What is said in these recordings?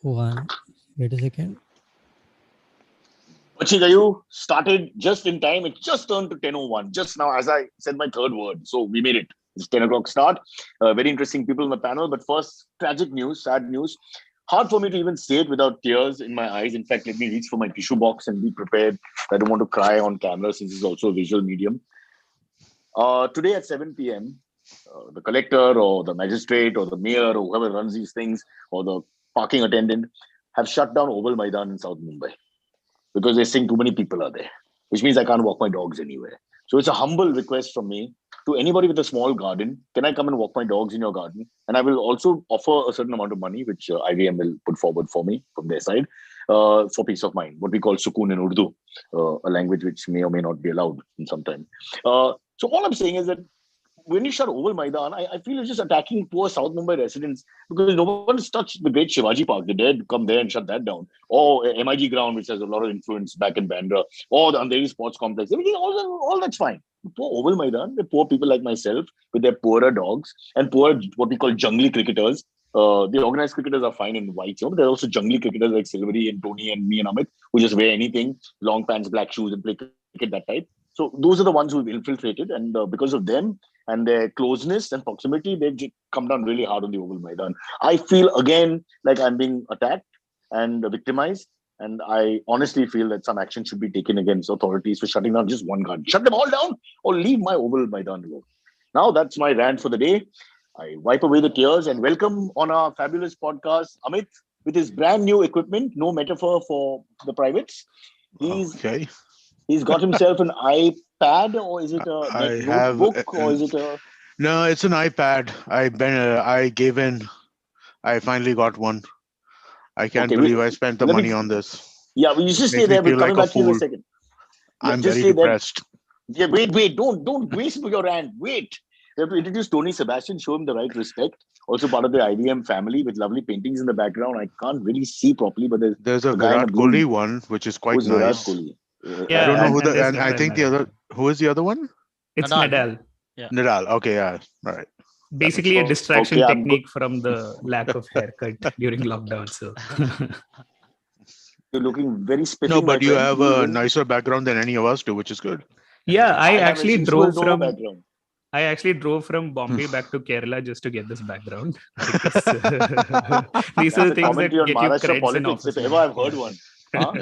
One. Wait a second. Pachigayu started just in time. It just turned to 10:01 just now as I said my third word. So we made it. It's 10 o'clock start. Very interesting people on the panel. But first, tragic news, sad news. Hard for me to even say it without tears in my eyes. In fact, let me reach for my tissue box and be prepared. I don't want to cry on camera since it's also a visual medium. Today at 7 p.m., the collector or the magistrate or the mayor or whoever runs these things or the parking attendant have shut down Oval Maidan in South Mumbai because they're saying too many people are there, which means I can't walk my dogs anywhere. So it's a humble request from me to anybody with a small garden. Can I come and walk my dogs in your garden? And I will also offer a certain amount of money, which IVM will put forward for me from their side for peace of mind, what we call sukoon in Urdu, a language which may or may not be allowed in some time. So all I'm saying is that when you shut Oval Maidan, I feel it's just attacking poor South Mumbai residents because no one's touched the great Shivaji Park. They dared come there and shut that down. Or MIG ground, which has a lot of influence back in Bandra, or the Andheri Sports Complex. Everything, all that's fine. Poor Oval Maidan, the poor people like myself with their poorer dogs and poor what we call jungly cricketers. The organized cricketers are fine in white, but there are also jungly cricketers like Silvery and Tony and me and Amit who just wear anything, long pants, black shoes, and play cricket that type. So those are the ones who've infiltrated, and because of them and their closeness and proximity, they've come down really hard on the Oval Maidan. I feel again like I'm being attacked and victimized, and I honestly feel that some action should be taken against authorities for shutting down just one garden. Shut them all down or leave my Oval Maidan alone. Now that's my rant for the day. I wipe away the tears and welcome on our fabulous podcast Amit with his brand new equipment. No metaphor for the privates. He's Okay. He's got himself an iPad, or is it a I have notebook, or is it a? no. It's an iPad. I gave in. I finally got one. I can't Okay, believe I spent the let money me. on this. Yeah, we just stay Makes me there. We're feel coming like a back to you in a fool. second. Yeah, I'm just very stay there. depressed. Yeah, wait, don't waste your rant. Wait. We have to introduce Tony Sebastian, show him the right respect. Also part of the IDM family with lovely paintings in the background. I can't really see properly, but there's There's a a guy in a Virat blue. Kohli one, which is quite Who's Virat nice. Kohli? I don't Yeah, know And who and there's and I Rafael think the Nadal. other. Who is the other one? It's Nadal. Nadal. Yeah. Nadal. Okay, yeah. All right. That makes Basically, a sense. distraction okay, technique from the lack of haircut during lockdown. So, you're looking very No, spiffing, my but you friend. have Please a win. nicer background than any of us do, which is good. yeah, I have as usual no background. I actually drove from Bombay back to Kerala just to get this background because these are That's the a things that commentary on get you Maharashtra creds in politics, if office, ever man. I've heard one. Huh?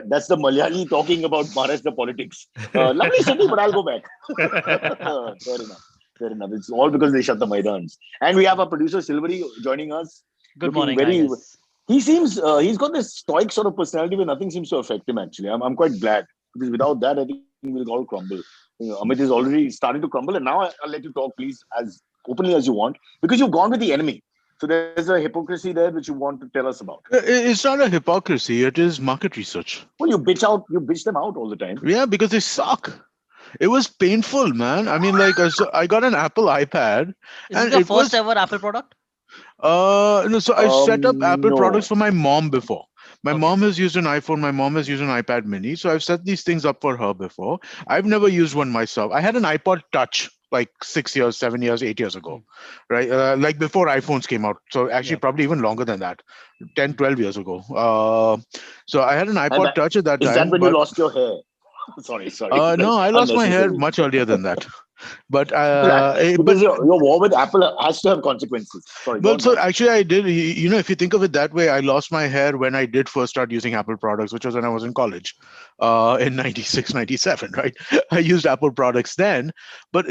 That's the Malayali talking about Maharashtra politics. Lovely city, but I'll go back. Fair enough. Fair enough. It's all because they shut the Maidans. And we have our producer Silvery joining us, Good looking morning, very. guys. He seems he's got this stoic sort of personality where nothing seems to affect him. Actually, I'm quite glad because without that, I think we'll all crumble. Amit is already starting to crumble, and now I'll let you talk, please, as openly as you want, because you've gone with the enemy. So there's a hypocrisy there which you want to tell us about. It's not a hypocrisy. It is market research. Well, you bitch them out all the time. Yeah, because they suck. It was painful, man. I mean, like, so I got an Apple iPad, Is this and your it first was ever Apple product? no. So I set up Apple products No. for my mom before. My Okay. mom has used an iPhone. My mom has used an iPad Mini. So I've set these things up for her before. I've never used one myself. I had an iPod Touch like 6 years, 7 years, 8 years ago, right? Like before iPhones came out. So actually, Yeah. probably even longer than that, 10, 12 years ago. So I had an And iPod Touch at that is that time, when you but lost your hair? Sorry. no, I lost my hair Unnecessary. much earlier than that. But Because your war with Apple has to have consequences. Sorry, go Well, on, go so on. actually, I did. If you think of it that way, I lost my hair when I did first start using Apple products, which was when I was in college, in 96, 97. Right? I used Apple products then, but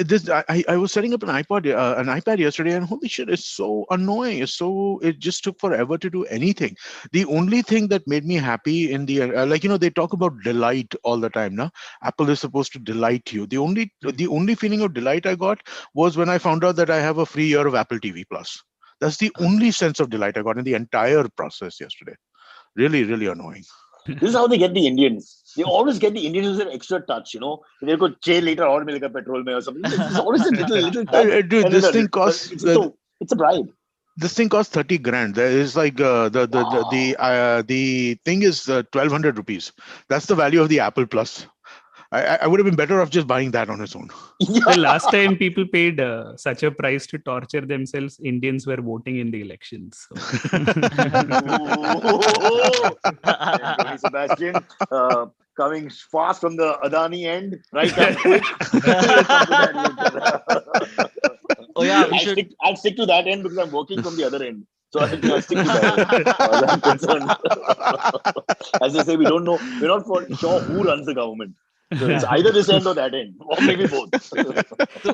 I was setting up an iPad yesterday, and holy shit, it's so annoying. It just took forever to do anything. The only thing that made me happy in the they talk about delight all the time. Now, Apple is supposed to delight you. The only feeling of delight I got was when I found out that I have a free year of Apple TV Plus. That's the only sense of delight I got in the entire process yesterday. Really, really annoying. This is how they get the Indians. They always get the Indians with an extra touch, They go chain later or milka petrol mein or something. It's always a little touch. Dude, And then this thing costs it's a bribe. this thing costs 30 grand. There is like the thing is 1,200 rupees. That's the value of the Apple Plus. I would have been better off just buying that on its own. The last time people paid such a price to torture themselves, Indians were voting in the elections. So. Tony Sebastian, coming fast from the Adani end, right up quick. We'll come to that later. Oh yeah, we should. I'll stick to that end because I'm working from the other end. So I think I'll stick to that end, as far as I'm concerned. As they say, we don't know. We're not for sure who runs the government. So it's either this end or that end, or maybe both. So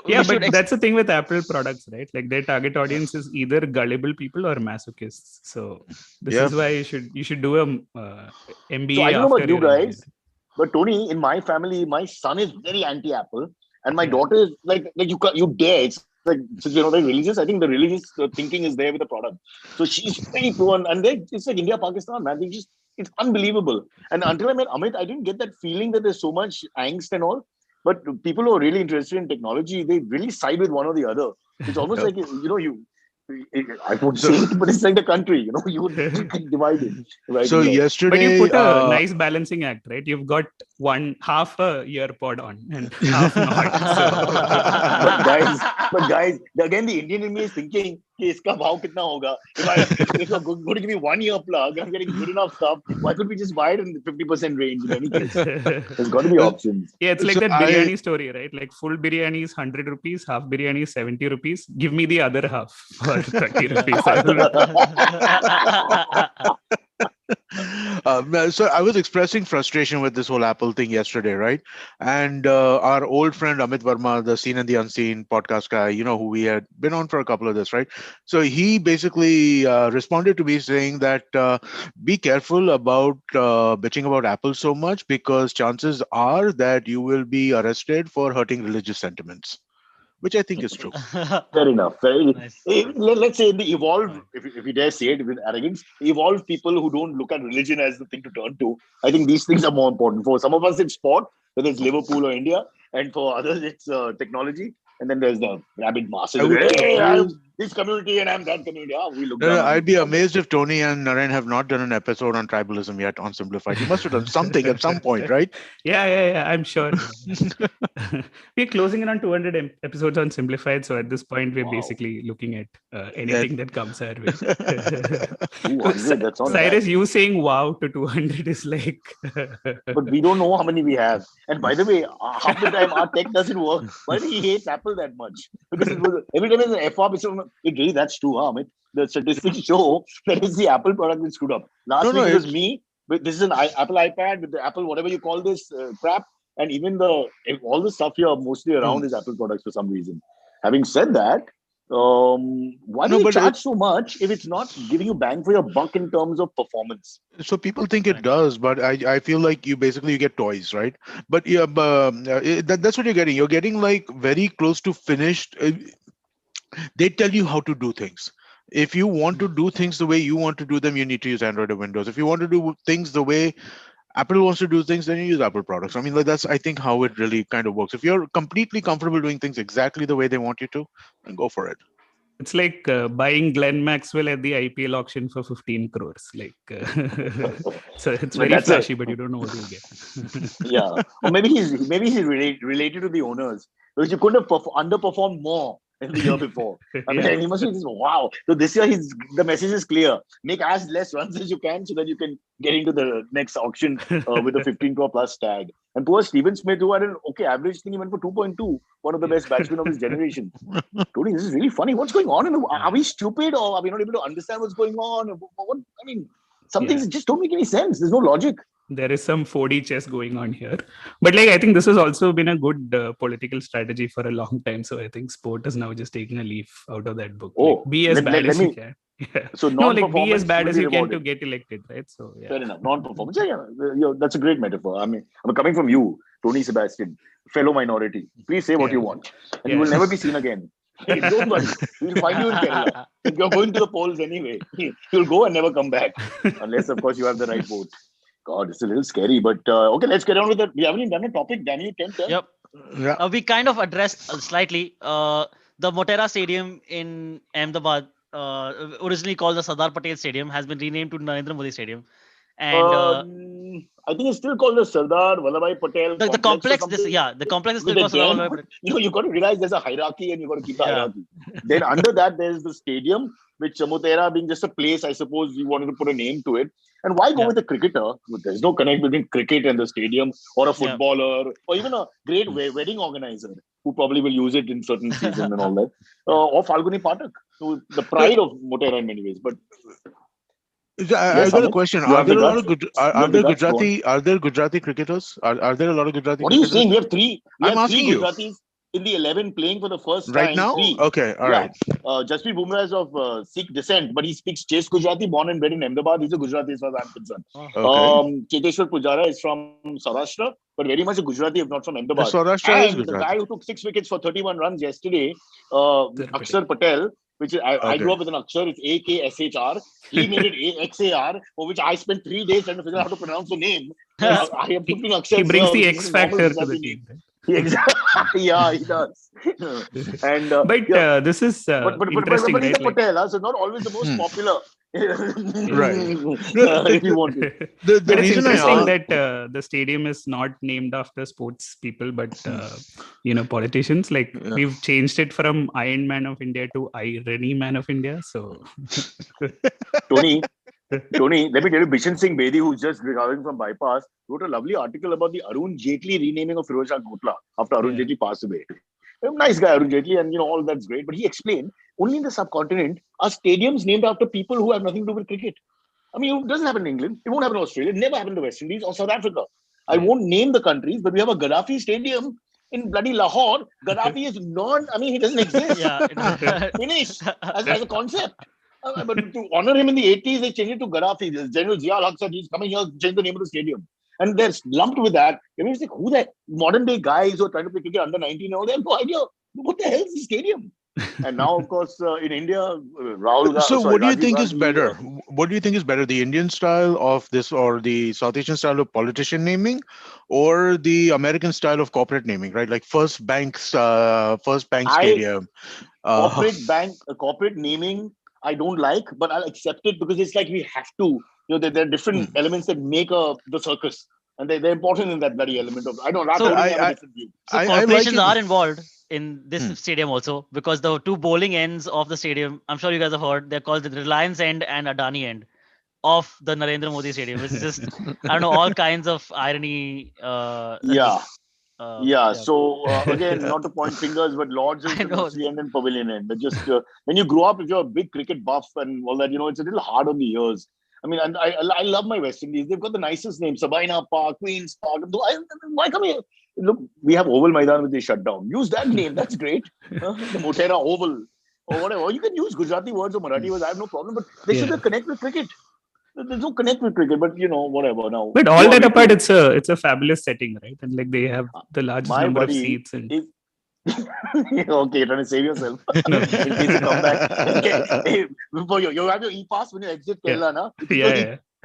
Yeah, we should but that's the thing with Apple products, right? Like their target audience is either gullible people or masochists. So this is why you should do a MBA. So I don't know about after you your guys, engineering. but Tony, in my family, my son is very anti-Apple, and my daughter is like you dare. It's like, since we're not very religious, I think the religious thinking is there with the product. So she's very pro, and it's like India, Pakistan, man. It's unbelievable. And until I met Amit, I didn't get that feeling that there's so much angst and all. But people who are really interested in technology, they really side with one or the other. It's almost like I won't say it, but it's like the country. You would get divided. Right? So yesterday, But you put a nice balancing act, right? You've got half a ear pod on and half not. but guys, again, the Indian in me is thinking, iska bhav kitna hoga? If you're going to give me 1 year plug, I'm getting good enough stuff. Why could we just buy it in the 50% range in any case? There's got to be options. Yeah, it's like that biryani story, right? Like full biryani is 100 rupees, half biryani is 70 rupees. Give me the other half for 30 rupees. So I was expressing frustration with this whole Apple thing yesterday, right? And our old friend Amit Verma, the Seen and the Unseen podcast guy, who we had been on for a couple of this, right? So he basically responded to me saying that be careful about bitching about Apple so much, because chances are that you will be arrested for hurting religious sentiments, which I think is true. Fair enough. Nice. Let's say in the evolved, if you dare say it with arrogance, evolved people who don't look at religion as the thing to turn to, I think these things are more important. For some of us, it's sport, whether it's Liverpool or India, and for others, it's technology. And then there's the rabid masses. Hey, I'm this community and I'm that community. We look down. I'd be amazed if Tony and Naren have not done an episode on tribalism yet on Simplified. You must have done something at some point, right? Yeah, I'm sure. We're closing in on 200 episodes on Simplified. So at this point, we're basically looking at anything that comes our way. 200, that's not Cyrus, bad. you saying wow to 200 is like... But we don't know how many we have. And by the way, half the time our tech doesn't work. Why do he hate Apple that much? Because every time it's an F-up, that's true, Amit. The statistics show that it's the Apple product that screwed up. Last week it was me. But this is an Apple iPad with the Apple, whatever you call this crap. And even all the stuff here mostly around is Apple products for some reason. Having said that, why do you charge so much if it's not giving you bang for your buck in terms of performance? So people think it does, but I feel like you get toys, right? But yeah, that's what you're getting. You're getting like very close to finished. They tell you how to do things. If you want to do things the way you want to do them, you need to use Android or Windows. If you want to do things the way Apple wants to do things, then you use Apple products. I mean, that's, I think, how it really kind of works. If you're completely comfortable doing things exactly the way they want you to, then go for it. It's like buying Glenn Maxwell at the IPL auction for 15 crores. Like, so it's very flashy, but you don't know what you'll get. Yeah, or maybe he's related to the owners, because you couldn't have underperformed more than the year before. I mean, he must be just wow. So this year, the message is clear: make as less runs as you can, so that you can get into the next auction with a 15 crore plus tag. And poor Steven Smith, who had an average thing, he went for 2.2, one of the best batsmen of his generation. Tony, this is really funny. What's going on? Are we stupid, or are we not able to understand what's going on? I mean, some things just don't make any sense. There's no logic. There is some 4D chess going on here. But like, I think this has also been a good political strategy for a long time. So I think sport is now just taking a leaf out of that book. Oh, like, be as bad as you can. Yeah. So be as bad as you can to get elected, right? So yeah. Fair enough. Non-performance. Yeah, that's a great metaphor. I mean, I'm coming from you, Tony Sebastian, fellow minority. Please say what you want, and you will never be seen again. Hey, don't worry. We'll find you in Kerala. You're going to the polls anyway. You'll go and never come back, unless, of course, you have the right vote. God, it's a little scary, but okay, let's get on with it. We haven't even done a topic. Danny, you can tell. Yep. Yeah. We kind of addressed slightly the Motera Stadium in Ahmedabad, originally called the Sardar Patel Stadium, has been renamed to Narendra Modi Stadium. And I think it's still called the Sardar Vallabhbhai Patel The complex. complex, the complex is still But called Sardar then, Vallabhbhai Patel. you got to realize there's a hierarchy and you got to keep the Yeah. hierarchy. Then under that, there's the stadium, which Motera being just a place, I suppose you wanted to put a name to it. And why go Yeah. with a cricketer? There's no connect between cricket and the stadium, or a footballer, or even a great wedding organizer who probably will use it in certain season and all that. Or Falguni Pathak, who the pride of Motera in many ways. But I got a Amit, question. you Are have the there a lot of guts. good? You Are have the there guts, go on. Gujarati? Are there Gujarati cricketers? Are there a lot of Gujarati What are you cricketers? saying? We have three. We I'm have three asking you. Gujaratis in the 11 playing for the first Right time. now? Three. Okay, all right. Jasprit Bumrah is of Sikh descent, but he speaks Chase Gujarati, born and bred in Ahmedabad. He's a Gujarati as far as I'm concerned. Okay. Cheteshwar Pujara is from Saurashtra, but very much a Gujarati, if not from Ahmedabad. Saurashtra is And the Gujarati. guy who took 6 wickets for 31 runs yesterday, Akshar Patel, which is, I grew up with an Akshar, it's AKSHR. He made it AXAR, for which I spent 3 days trying to figure out how to pronounce the name. I am putting Akshar. He brings sir, the which is X a normal factor to Gujarati the name. team. Right? Exactly. Yeah, he does. And But this is interesting, but he's right? a Patel, so not always the most popular. Right. If you want to. The But it's reason I interesting asked, that the stadium is not named after sports people, but politicians. Like we've changed it from Iron Man of India to Irony Man of India. So, Tony, let me tell you, Bishan Singh Bedi, who's just recovering from bypass, wrote a lovely article about the Arun Jaitley renaming of Firoz Shah Kotla after Arun Jaitley passed away. A nice guy, Arun Jaitley, and all that's great. But he explained, only in the subcontinent are stadiums named after people who have nothing to do with cricket. I mean, it doesn't happen in England. It won't happen in Australia. It never happened in the West Indies or South Africa. I won't name the countries, but we have a Gaddafi stadium in bloody Lahore. Gaddafi is he doesn't exist. Finished as a concept. But to honor him in the 80s, they changed it to Gaddafi. General Zia-ul-Haq said he's coming here, change the name of the stadium. And they're lumped with that. Everyone's like, who that modern day guys who are trying to play cricket under 19 and all, they have no idea. What the hell is the stadium? And now, of course, in India, Rahul. So what do you Rajiv think is Gandhi, better? What do you think is better, the Indian style of this or the South Asian style of politician naming, or the American style of corporate naming? Right, like First Bank Stadium. Corporate naming, I don't like, but I'll accept it because it's like we have to. There are different elements that make the circus, and they're important in that bloody element of. I don't. So I have a different view. So corporations are involved in this stadium also, because the two bowling ends of the stadium, I'm sure you guys have heard, they're called the Reliance end and Adani end of the Narendra Modi Stadium. It's just I don't know, all kinds of irony. So again, not to point fingers, but Lords is the Mostly End and Pavilion End. But just when you grow up, if you're a big cricket buff and all that, it's a little hard on the ears. I mean, and I love my West Indies. They've got the nicest names: Sabina Park, Queens Park. Why come here? Look, we have Oval Maidan which they shut down. Use that name. That's great. The Motera Oval or whatever. Or you can use Gujarati words or Marathi words. I have no problem. But they should connect with cricket. There's no connect with cricket, but whatever. Now, but all that apart, it's a fabulous setting, right? And like they have the largest number of seats. And okay, you're trying to save yourself in case you come back. Okay. You have your e-pass when you exit Kerala, na?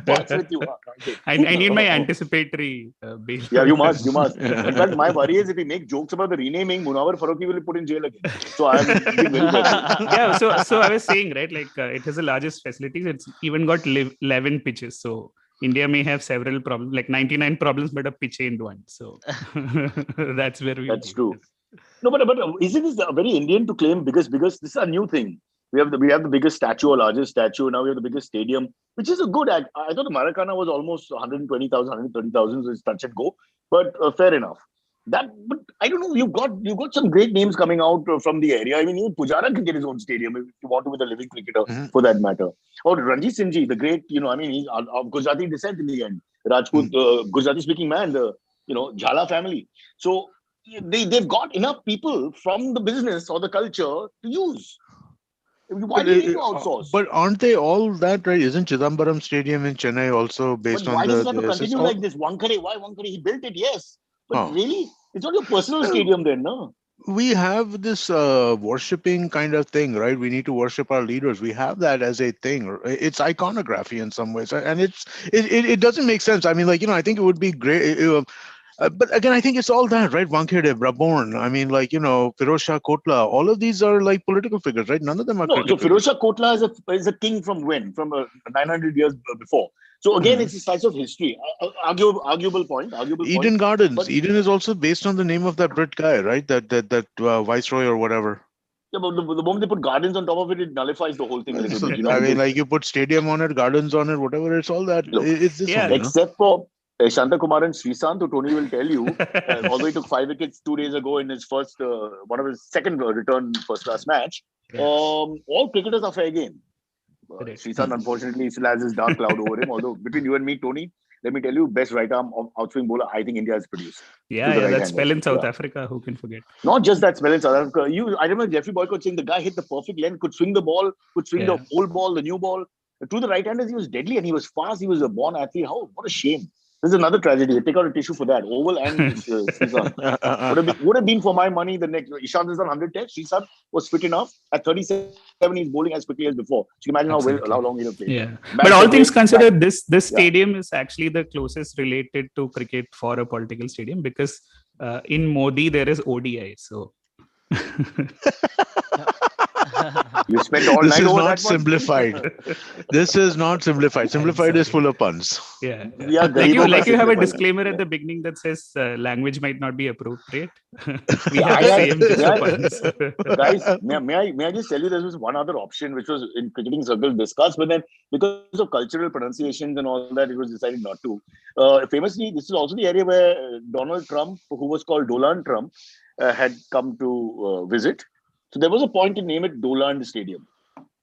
Pass with you. Okay. I need my anticipatory bail. Yeah, you must. In fact, my worry is if we make jokes about the renaming, Munawar Farooqi will be put in jail again. So I'm being very careful. Yeah, so I was saying, right, like it has the largest facilities. It's even got 11 pitches. So India may have several problems, like 99 problems, but a pitch ain't one. So that's where we. That's true. No, but isn't this very Indian to claim because this is a new thing? We have the biggest statue or largest statue. Now we have the biggest stadium, which is a good. I thought the Maracana was almost 120,000, 130,000, so it's touch and go. But fair enough. But I don't know. You've got some great names coming out from the area. I mean, even Pujara can get his own stadium if you want to, with a living cricketer for that matter. Or Ranjit Singh Ji, the great, he's of Gujarati descent in the end. Rajput, Gujarati speaking man, the Jhala family. So they've got enough people from the business or the culture to use. Why do you need to outsource? But aren't they all that, right? Isn't Chidambaram Stadium in Chennai also based on why the... does it have to continue like this? Wankhede, why Wankhede? He built it, yes. But really? It's not your personal stadium then, no? We have this worshipping kind of thing, right? We need to worship our leaders. We have that as a thing. It's iconography in some ways. And it doesn't make sense. I mean, I think it would be great. But again, I think it's all that, right? Wankhede, Brabourne, I mean, like, Firoz Shah Kotla, all of these are like political figures, right? None of them are No, so cricket Firoz figures. Shah Kotla is a king from when? From 900 years before. So again, it's a slice of history. Arguable point. Eden Gardens. But Eden is also based on the name of that Brit guy, right? That Viceroy or whatever. yeah, but the moment they put gardens on top of it, it nullifies the whole thing a little So, bit. I mean, like you put stadium on it, gardens on it, whatever. It's all that. Look, It's this yeah, only, except for Shanta Kumar and Srishant, who Tony will tell you, although he took 5 wickets 2 days ago in his first, one of his second return first class match, all cricketers are fair game. Correct. Srishant, unfortunately, still has his dark cloud over him. Although between you and me, Tony, let me tell you, best right arm outswing bowler I think India has produced. Yeah, that spell in South Africa. Who can forget? Not just that spell in South Africa. I remember Jeffrey Boycott saying the guy hit the perfect length, could swing the ball, could swing the old ball, the new ball. To the right-handers, he was deadly and he was fast. He was a born athlete. What a shame. This is another tragedy. Take out a tissue for that. Oval and Srishant. Would have been for my money the next. Ishant is on 100 tests. Srishant was fit enough. At 37, he's bowling as quickly as before. So you can imagine how long he'd have played. Yeah. But all things considered, this stadium is actually the closest related to cricket for a political stadium because in Modi there is ODI. So you spent all this night is over not that one? simplified. This is not simplified. Simplified is full of puns. yeah. We are Like you have a simplified. disclaimer at the beginning that says language might not be appropriate. We Yeah, have the same just for puns. Guys, may I just tell you there was one other option which was in cricketing circles discussed, but then because of cultural pronunciations and all that, it was decided not to. Famously, this is also the area where Donald Trump, who was called Dolan Trump, had come to visit. So there was a point to name it Dolan Stadium.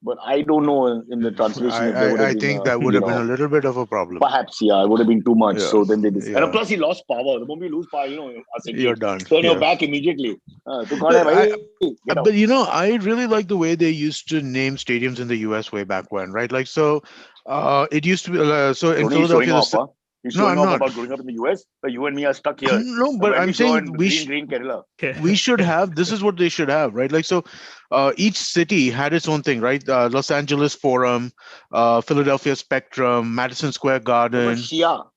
But I don't know in the translation if there would have I been think that would have been a little bit of a problem. perhaps, yeah, it would have been too much. Yeah. So then they decided. Yeah. And plus, he lost power. The moment you lose power, You're done. turn your Yeah. back immediately. Get out. But I really like the way they used to name stadiums in the US way back when, right? Like, so it used to be so in Tony, Philadelphia. he's showing off, huh? He's No, showing I'm off not. about growing up in the US, but you and me are stuck here. No, but When I'm we go saying in we green Kerala. we should have, this is what they should have, right? Like, so each city had its own thing, right? Los Angeles Forum, Philadelphia Spectrum, Madison Square Garden.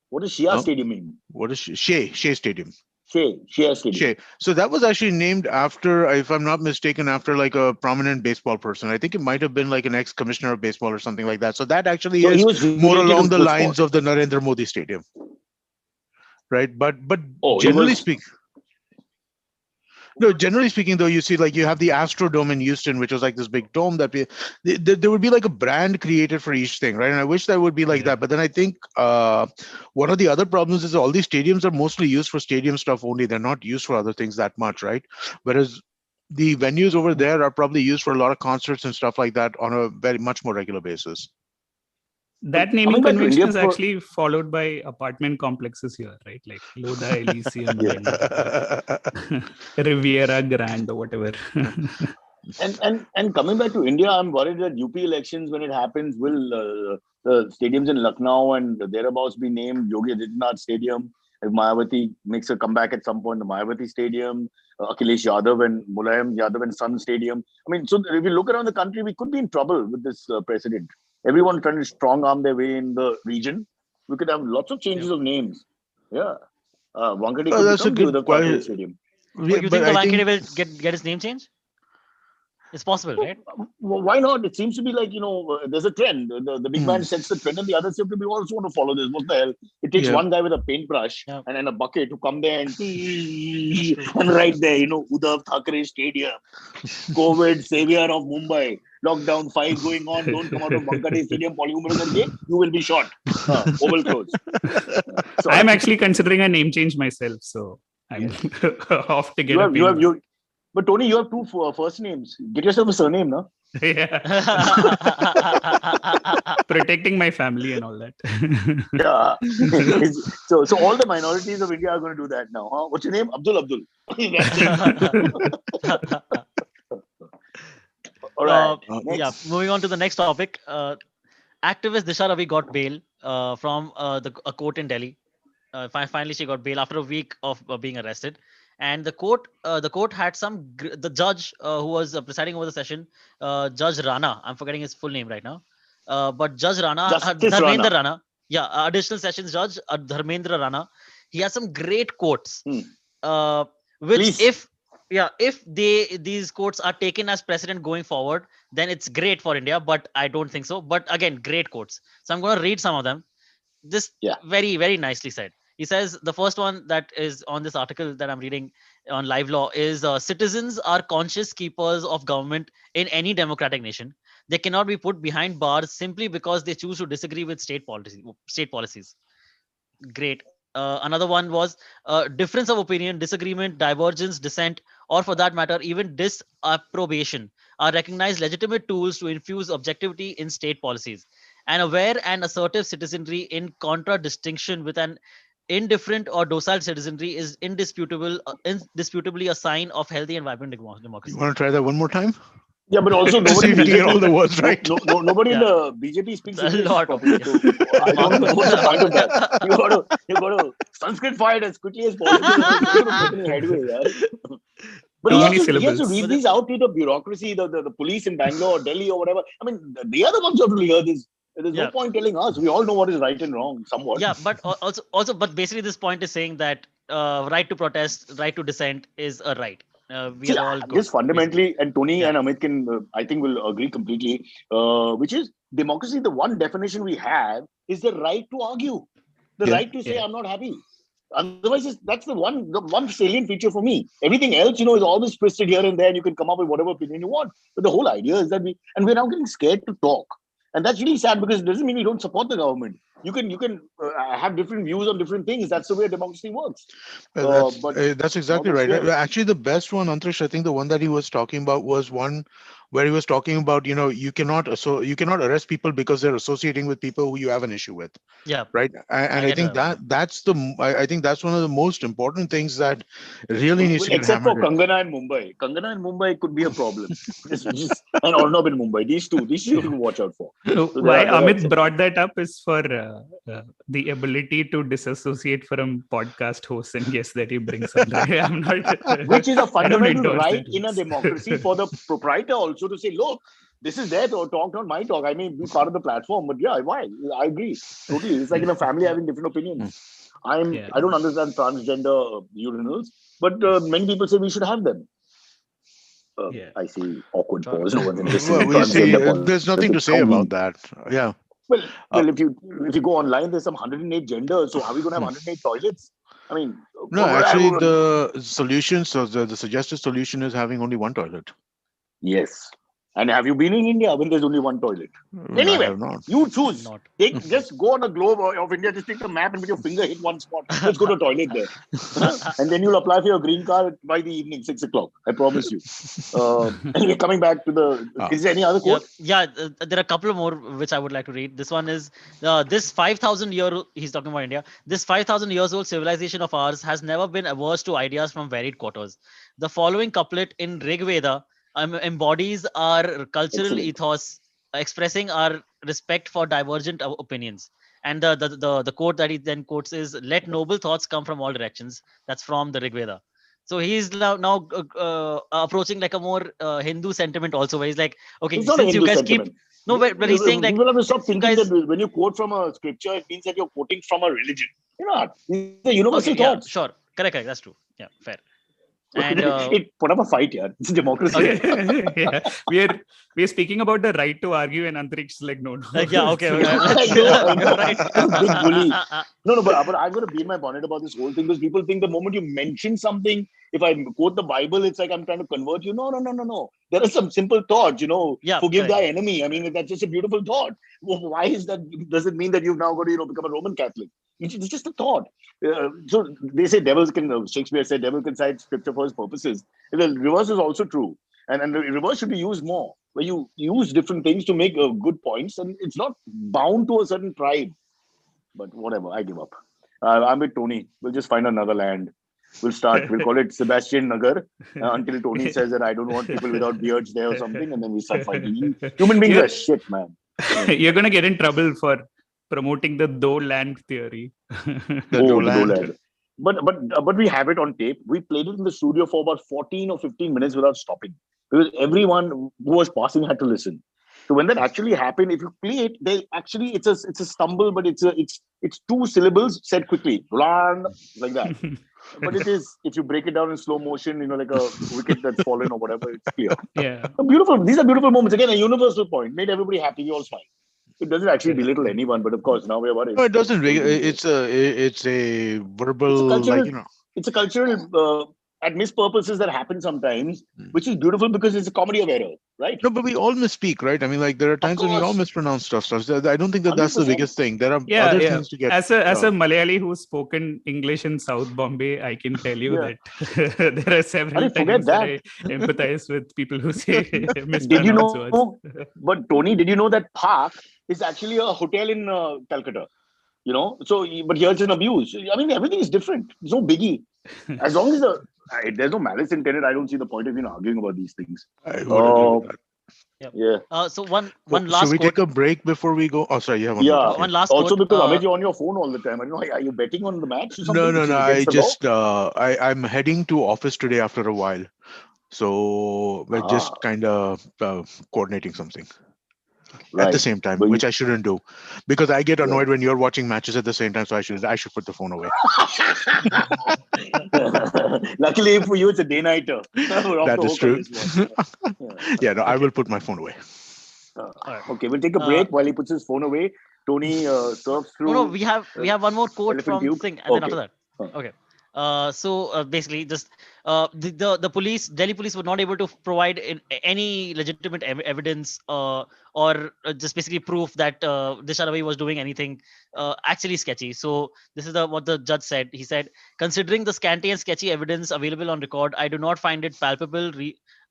What does Shia Stadium mean? What is Shea Stadium? Shia Stadium. Shea. So that was actually named after, if I'm not mistaken, after like a prominent baseball person. I think it might have been like an ex-commissioner of baseball or something like that. So that actually So he is was more related along to the the lines sport. of the Narendra Modi Stadium, right? But Oh, generally speaking, no, generally speaking, though, you see, like you have the Astrodome in Houston, which was like this big dome that there would be like a brand created for each thing, right? And I wish that would be like that. But then I think one of the other problems is all these stadiums are mostly used for stadium stuff only. They're not used for other things that much, right? Whereas the venues over there are probably used for a lot of concerts and stuff like that on a very much more regular basis. That naming Coming back to convention India is for- actually followed by apartment complexes here, right? Like Lodha Elysium, and Riviera Grand, or whatever. And coming back to India, I'm worried that UP elections, when it happens, will the stadiums in Lucknow and thereabouts be named Yogi Adityanath Stadium? If Mayawati makes a comeback at some point, the Mayawati Stadium, Akhilesh Yadav and Mulayam Yadav and Sun Stadium. I mean, so if you look around the country, we could be in trouble with this precedent. Everyone trying to strong arm their way in the region. We could have lots of changes of names. Yeah. Wankhede could that's a become good the question. Stadium. You think the Wankhede will get his name changed? It's possible, right? Why not? It seems to be like, there's a trend. The big man sets the trend and the others seem to be also want to follow this. What the hell? It takes one guy with a paintbrush and a bucket to come there and right there, Uddhav Thackeray Stadium, COVID, savior of Mumbai, lockdown 5 going on, don't come out of Wankhede Stadium, you will be shot. Oval clothes. So, I'm actually considering a name change myself, so I'm off to get a paintbrush. But Tony, you have 2 first names. Get yourself a surname, no? Yeah. Protecting my family and all that. Yeah. So all the minorities of India are going to do that now, huh? What's your name? Abdul. All right. Yeah. Moving on to the next topic. Activist Disha Ravi got bail from a court in Delhi. Finally, she got bail after a week of being arrested. And the court had the judge who was presiding over the session, Judge Rana. I'm forgetting his full name right now. But Judge Rana, Dharmendra Rana. Yeah, additional sessions judge Dharmendra Rana. he has some great quotes, Hmm. which Please. if these quotes are taken as precedent going forward, then it's great for India. But I don't think so. But again, great quotes. So I'm going to read some of them. This Yeah. very, very nicely said. He says the first one that is on this article that I'm reading on Live Law is citizens are conscious keepers of government in any democratic nation. They cannot be put behind bars simply because they choose to disagree with state policies. Great. Another one was difference of opinion, disagreement, divergence, dissent, or for that matter, even disapprobation are recognized legitimate tools to infuse objectivity in state policies. An aware and assertive citizenry, in contradistinction with an indifferent or docile citizenry, is indisputably a sign of healthy and vibrant You democracy. want to try that one more time? Yeah, but also To see nobody if in we can get all the BJP, words right. nobody in Yeah. the BJP speaks A English lot of properly. yeah. So I don't know what's the point of that. You got to Sanskrit fight as quickly as possible. It's not going to make any headway. Yeah. But Too he many has to syllables. read But these out to the bureaucracy, the police in Bangalore or Delhi or whatever. I mean, they are the ones who have to hear this. There's no yeah, point telling us. We all know what is right and wrong, somewhat. yeah, but also, but basically, this point is saying that right to protest, right to dissent is a right. We See, are all good, this basically. fundamentally, and Tony Yeah, and Amit can, I think, will agree completely, which is democracy. The one definition we have is the right to argue, the Yeah. right to say, Yeah. I'm not happy. Otherwise, that's the one salient feature for me. Everything else, is always twisted here and there, and you can come up with whatever opinion you want. But the whole idea is that we're now getting scared to talk. And that's really sad because it doesn't mean we don't support the government. You can have different views on different things. That's the way democracy works. But That's now exactly we're right. scared. Actually, the best one, Antrish, I think the one that he was talking about was one where he was talking about, you cannot arrest people because they're associating with people who you have an issue with, yeah, right? I And I get think that. I think that's one of the most important things that really needs Well, to get except for hammered in. Kangana and Mumbai. Kangana and Mumbai could be a problem. And Arnab in Mumbai. These two you have to watch out for. So So why there are Amit exceptions. brought that up is for the ability to disassociate from podcast hosts and guests that he brings on. Right? I'm not. Which is a I don't fundamental endorse right that. in a democracy for the proprietor also to say, look, this is their talk, not my talk. I may be part of the platform, but yeah, why? I agree. Totally. It's like in a family having different opinions. Yeah. I don't understand transgender urinals, but many people say we should have them. Yeah. I see awkward Sure. pause. No one's interested Well, in we see, transgender there's nothing to politics. say How about mean. that. Yeah. Well, Uh, if you go online, there's some 108 genders. So are we going to have 108 toilets? I mean, No, actually, the solution, so the suggested solution is having only one toilet. yes. And have you been in India when there's only one toilet? I Anywhere, have not. you choose. Not. Just go on a globe of India. Just take the map and with your finger hit one spot. Let's go to a toilet there, and then you'll apply for your green card by the evening, 6 o'clock. I promise you. Anyway, coming back to the. Is there any other Yeah, quote? yeah. There are a couple of more which I would like to read. This one is this 5,000 year. He's talking about India. This 5,000 years old civilization of ours has never been averse to ideas from varied quarters. The following couplet in Rig Veda embodies our cultural Excellent. ethos, expressing our respect for divergent opinions. And the quote that he then quotes is, "Let noble thoughts come from all directions." That's from the Rig Veda. So he's now approaching like a more Hindu sentiment also, where he's like, okay, It's not a since you Hindu guys keep sentiment. no, but he's saying like, People have to stop since you thinking guys, that when you quote from a scripture, it means that you're quoting from a religion. You're not. These are universal okay, yeah, thoughts. sure, correct, that's true, yeah, fair. And It put up a fight, yeah. It's democracy. Yeah. We are speaking about the right to argue, and Antariksh is like, no. yeah, okay, I know. you're right. Big bully. No, but I'm going to beat my bonnet about this whole thing because people think the moment you mention something, if I quote the Bible, it's like I'm trying to convert you. No. There are some simple thoughts, Yeah, forgive correct. thy enemy. I mean, that's just a beautiful thought. Well, why is that? Does it mean that you've now got to, become a Roman Catholic? It's just a thought. So they say Shakespeare said devil can cite scripture for his purposes. The reverse is also true. And the reverse should be used more, where you use different things to make good points, and it's not bound to a certain tribe. But whatever, I give up. I'm with Tony. We'll just find another land. We'll call it Sebastian Nagar until Tony says that I don't want people without beards there or something, and then we start fighting. Human beings are shit, man. You're going to get in trouble for promoting the do land theory. The Oh, Doland. the Doland. But we have it on tape. We played it in the studio for about 14 or 15 minutes without stopping because everyone who was passing had to listen. So when that actually happened, if you play it, they actually it's a stumble, but it's two syllables said quickly, run like that. But it is, if you break it down in slow motion, like a wicket that's fallen or whatever, it's clear. Yeah. Beautiful. These are beautiful moments. Again, a universal point. Made everybody happy. We all smile. It doesn't actually Correct. belittle anyone, but of course, now we're worried. No, it doesn't. It's a verbal, cultural- It's a cultural and mispurposes that happen sometimes, which is beautiful because it's a comedy of error, right? No, but we all misspeak, right? I mean, like there are times when we all course. mispronounce stuff. I don't think that's the 100%. biggest thing. There are Yeah, other yeah. things to get. As a Malayali who's spoken English in South Bombay, I can tell you Yeah. that there are several Forget times that that. I empathize with people who say mispronounced Did you words. know? But Tony, did you know that Park is actually a hotel in Calcutta? So but here it's an abuse. I mean, everything is different. There's no biggie. As long as there's no malice intended, I don't see the point of arguing about these things. I would agree with that. Yeah. So one last Should we quote. take a break before we go? Oh, sorry, you have one. Yeah. more. One last Also, quote. because Amit, you're on your phone all the time. I don't know. Are you betting on the match or something? No. Against I the law? just I'm heading to office today after a while, so we're just kind of coordinating something at the same time, But which I shouldn't do because I get annoyed when you're watching matches at the same time. So I should put the phone away. Luckily for you, it's a day-nighter. That is true. Yeah, no, I will put my phone away. Okay, we'll take a break while he puts his phone away. Tony surfs through. No, we have one more quote Elephant from Tube. thing, and then Okay. after that. Okay. So basically, just the police, Delhi police, were not able to provide any legitimate evidence or just basically proof that Disha Ravi was doing anything actually sketchy. So this is what the judge said. He said, considering the scanty and sketchy evidence available on record, I do not find it palpable.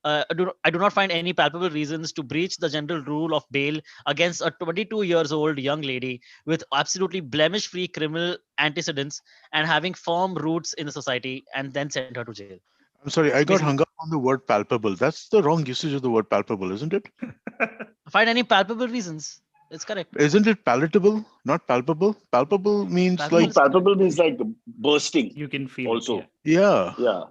I do not find any palpable reasons to breach the general rule of bail against a 22 years old young lady with absolutely blemish-free criminal antecedents and having firm roots in the society, and then send her to jail. I'm sorry, I got hung up on the word palpable. That's the wrong usage of the word palpable, isn't it? Find any palpable reasons? It's correct. Isn't it palatable, not palpable? Palpable means Palpable Palpable means like bursting. You can feel Also. it, yeah. Yeah.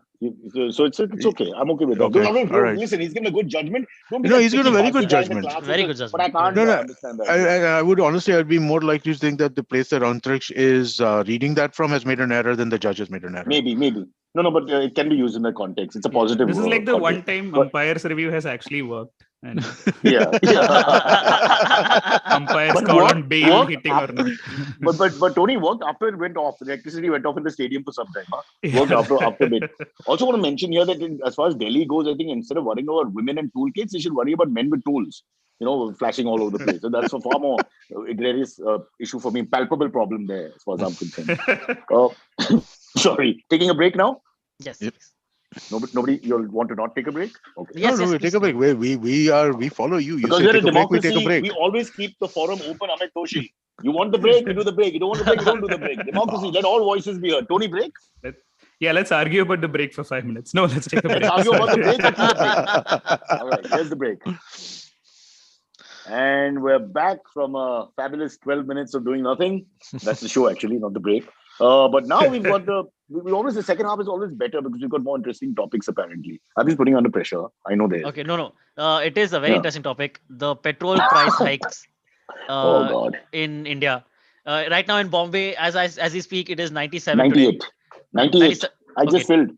So it's okay. I'm okay with that. Okay, Because, all right. Listen, he's given a good judgment. Don't be No, that he's given a picky very good fussy guy in the judgment. class. Very good But I judgment. can't No. understand that. I would honestly, I'd be more likely to think that the place that Antariksh is reading that from has made an error than the judge has made an error. Maybe. No, but it can be used in that context. It's a positive. This is like the context. one time But- umpire's review has actually worked. And Yeah. umpires But call work- on bail work hitting or not. but Tony worked after it went off. The electricity went off in the stadium for some time. Worked after bit. Also want to mention here that as far as Delhi goes, I think instead of worrying about women and toolkits, they should worry about men with tools. Flashing all over the place. So that's a far more egregious issue for me. Palpable problem there, as far as I'm concerned. Sorry. Taking a break now? Yes. Yep. Nobody, you'll want to not take a break? Okay. Yes, we yes, take a break. We follow you. You Because say we're a take a break, we democracy, take a break. we always keep the forum open, Amit Toshi. You want the break, we do the break. You don't want the break, we don't do the break. Democracy, let all voices be heard. Tony, break? Yeah, let's argue about the break for 5 minutes. No, let's take a break. Let's argue about the break or keep the break. All right, here's the break. And we're back from a fabulous 12 minutes of doing nothing. That's the show, actually, not the break. But now we've got the second half is always better because we've got more interesting topics, apparently. I've been putting under pressure. I know this. Okay, no. It is a very interesting topic. The petrol price hikes Oh, God. in India. Right now in Bombay, as we speak, it is 97 98. today. 98. I just filled.